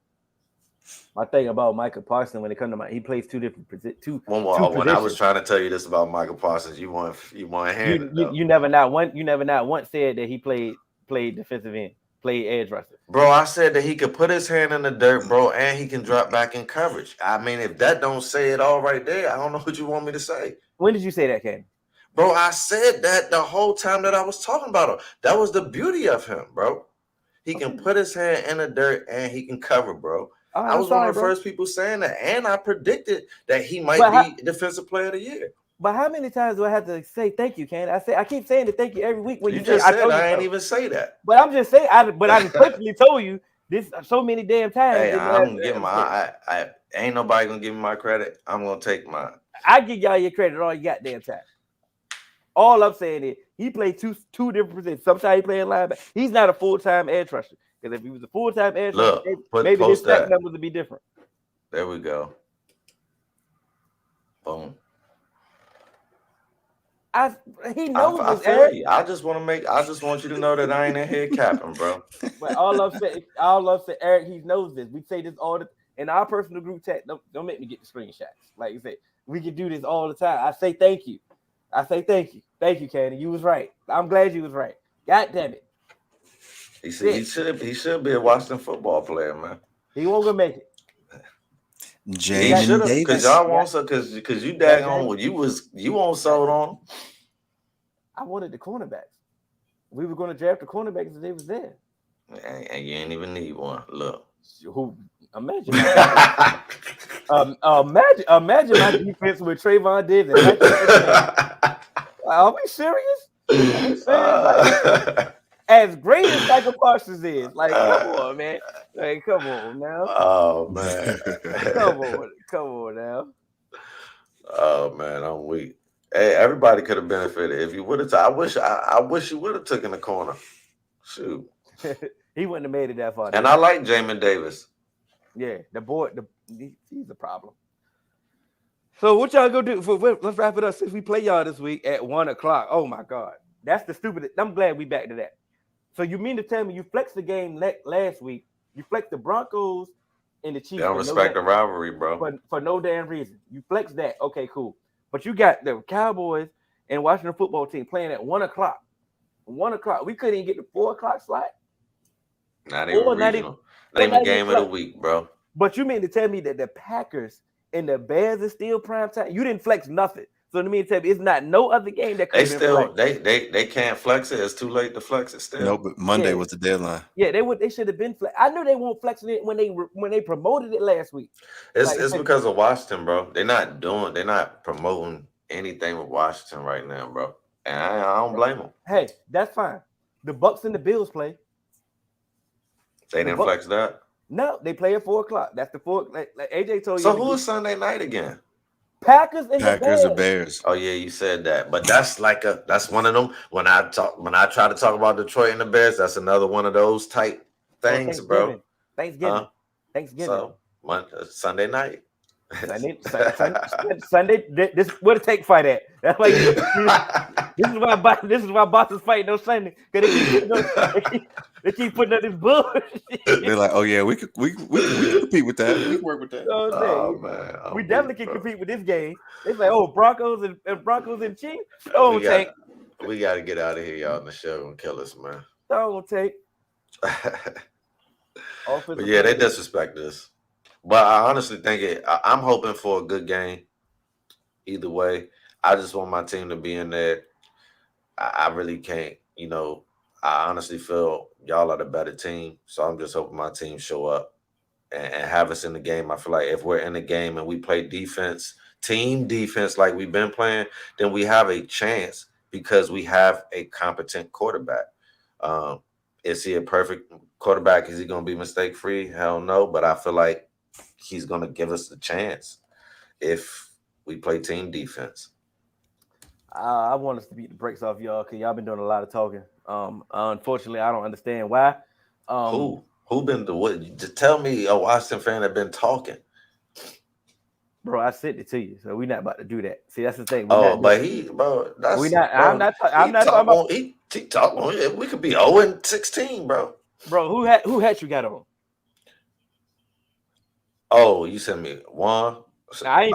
My thing about Michael Parsons when it comes to he plays two different two when positions. I was trying to tell you this about Michael Parsons, you want hear it though. You never not once said that he played defensive end, played edge rusher. Bro, I said that he could put his hand in the dirt, bro, and he can drop back in coverage. I mean, if that don't say it all right there, I don't know what you want me to say. When did you say that, Ken? Bro, I said that the whole time that I was talking about him. That was the beauty of him, bro. He can put his hand in the dirt and he can cover, bro. I was one of the first people saying that, and I predicted that he might be Defensive Player of the Year. But how many times do I have to say thank you, Ken? I keep saying the thank you every week when you you just say, said I ain't even say that. But I'm just saying, I personally told you this so many damn times. Hey, I'm gonna give I ain't nobody gonna give me my credit. I'm gonna take mine. I give y'all your credit all you goddamn time. All I'm saying is he played two different positions. Sometimes he playing linebacker. He's not a full-time edge rusher. Because if he was a full-time edge rusher, maybe his sack numbers would be different. There we go. Boom. He knows I this, feel Eric. you. I just want you to know that I ain't in here capping, bro. But all I'm saying, Eric, he knows this. We say this all the in our personal group chat. Don't make me get the screenshots. Like you said, we can do this all the time. I say thank you. Thank you, Candy. You was right. I'm glad you was right. God damn it. He should be a Washington football player, man. He won't go make it. James Davis. Because y'all want so because you daggone what you won't sold on. I wanted the cornerbacks. We were going to draft the cornerbacks if they was there. And you ain't even need one. Look. Imagine imagine my defense with Trayvon Diggs. Are we serious? As great as Michael Parsons is, come on, man. Like, come on now. Oh man. come on now. Oh man, I'm weak. Hey, everybody could have benefited if you would have. I wish you would have taken the corner. Shoot. He wouldn't have made it that far. And I like Jamin Davis. Yeah, he's a problem. So what y'all gonna do? Let's wrap it up since we play y'all this week at 1:00. Oh my God, that's the stupidest. I'm glad we back to that. So you mean to tell me you flexed the game last week? You flexed the Broncos and the Chiefs. They don't respect the rivalry, bro. For no damn reason. You flexed that. Okay, cool. But you got the Cowboys and Washington football team playing at 1:00. 1:00. We couldn't even get the 4:00 slot. Not even regional. Not even game of the week, bro. But you mean to tell me that the Packers and the Bears is still prime time? You didn't flex nothing. So to me, tell me it's not no other game that could they can't flex it. It's too late to flex it still. No, but Monday was the deadline. Yeah, they should have been flex. I knew they won't flex it when they promoted it last week. It's because of Washington, bro. They're not promoting anything with Washington right now, bro. And I don't blame them. Hey, that's fine. The Bucks and the Bills play. They didn't flex that? No, they play at 4:00. That's the 4. Like AJ told you. So who is Sunday night again? Packers and Bears. Oh yeah, you said that. But that's one of them. When I try to talk about Detroit and the Bears, that's another one of those type things, bro. Thanksgiving. So Sunday night. Sunday. This where the take fight at? That's like this is why bosses fight no Sunday because they keep putting up this bullshit. They're like, oh yeah, we can compete with that. We can work with that. Oh man, we definitely can compete with this game. It's like, oh, Broncos and Chiefs. Oh, we got to get out of here, y'all. And the show and kill us, man. Don't take. But yeah, they disrespect us. But I honestly think I'm hoping for a good game. Either way, I just want my team to be in there. I really can't, I honestly feel y'all are the better team. So I'm just hoping my team show up and have us in the game. I feel like if we're in the game and we play defense, team defense like we've been playing, then we have a chance because we have a competent quarterback. Is he a perfect quarterback? Is he going to be mistake-free? Hell no. But I feel like he's going to give us the chance if we play team defense. I want us to beat the brakes off y'all because y'all been doing a lot of talking. Unfortunately, I don't understand why. Who been the what? Just tell me a Washington fan that been talking. Bro, I sent it to you, so we're not about to do that. See, that's the thing. I'm not talking about. He talking. We could be 0-16, bro. Bro, who hat you got on? Oh, you sent me one. I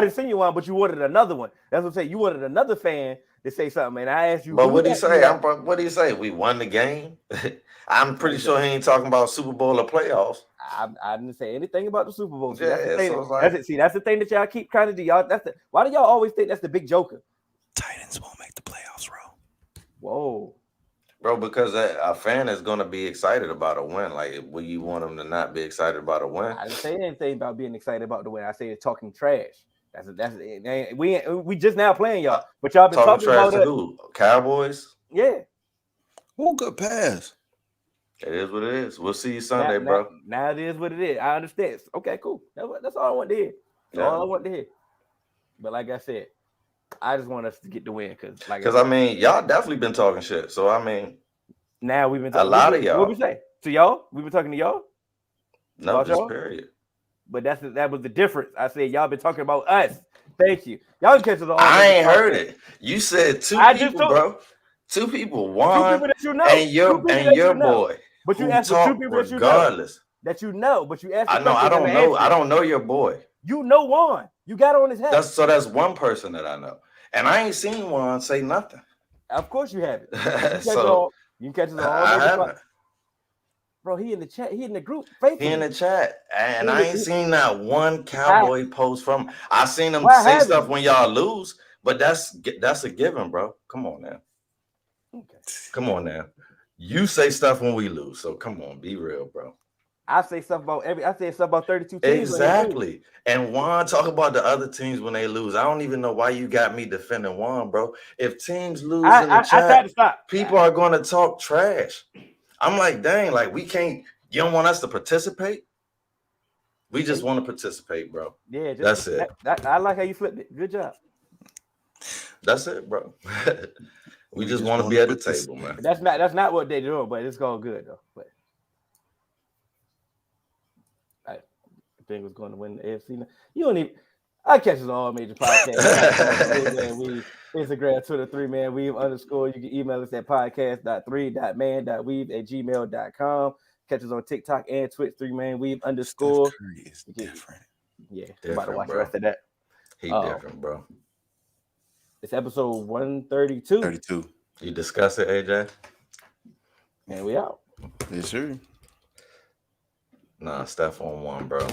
didn't send you one, but you wanted another one. That's what I'm saying. You wanted another fan to say something, and I asked you. But what do you say? What do you say? We won the game. I'm pretty sure he ain't talking about Super Bowl or playoffs. I didn't say anything about the Super Bowl. So that's the thing that y'all keep trying to do. Y'all, why do y'all always think that's the big joker? Titans won't make the playoffs, bro. Whoa. Bro, because a fan is going to be excited about a win. Like, will you want them to not be excited about a win? I didn't say anything about being excited about the win. I said talking trash. We just now playing y'all, but y'all been talking trash about to who? Cowboys? Yeah. Who good pass? It is what it is. We'll see you Sunday, bro. Now it is what it is. I understand. Okay, cool. That's all I want to hear. That's all I want to hear. But like I said, I just want us to get the win because I mean, y'all definitely been talking shit. So I mean, now we've been talking a lot of y'all. What we say to y'all? We've been talking to y'all. No, just period. But that was the difference. I said y'all been talking about us. Thank you. Y'all catch it all. I ain't heard it. You said two people, bro. Two people. One that you know. And your boy. But you asked for two people regardless. That you know. But you asked. I know. I don't know. I don't know your boy. You know Juan. You got on his head. That's one person that I know, and I ain't seen Juan say nothing. Of course you haven't. You can catch it all. I haven't. Bro, he in the chat. He in the group. He in the chat, and I ain't seen that one Cowboy post from. I seen him say stuff when y'all lose, but that's a given, bro. Come on now. Okay. Come on now. You say stuff when we lose, so come on, be real, bro. I say stuff about I say stuff about 32 teams. Exactly. And Juan talk about the other teams when they lose. I don't even know why you got me defending Juan, bro. If teams lose in the chat, people are going to talk trash. I'm like, dang, like we can't. You don't want us to participate? We just want to participate, bro. Yeah, that's it. I like how you flipped it. Good job. That's it, bro. we just want to be at the table, man. That's not what they're doing, but it's all good though. But I think was going to win the AFC. You don't even. I catch us all major podcasts. We Instagram, Twitter, 3manweave _. You can email us at podcast.3.man.weave@gmail.com. Catch us on TikTok and Twitch, 3manweave _ It's different. Yeah, I'm about to watch the rest of that. He different, bro. It's episode 132. 32. You discuss it, AJ? And we out. Yes, sir. Nah, Steph on one, bro.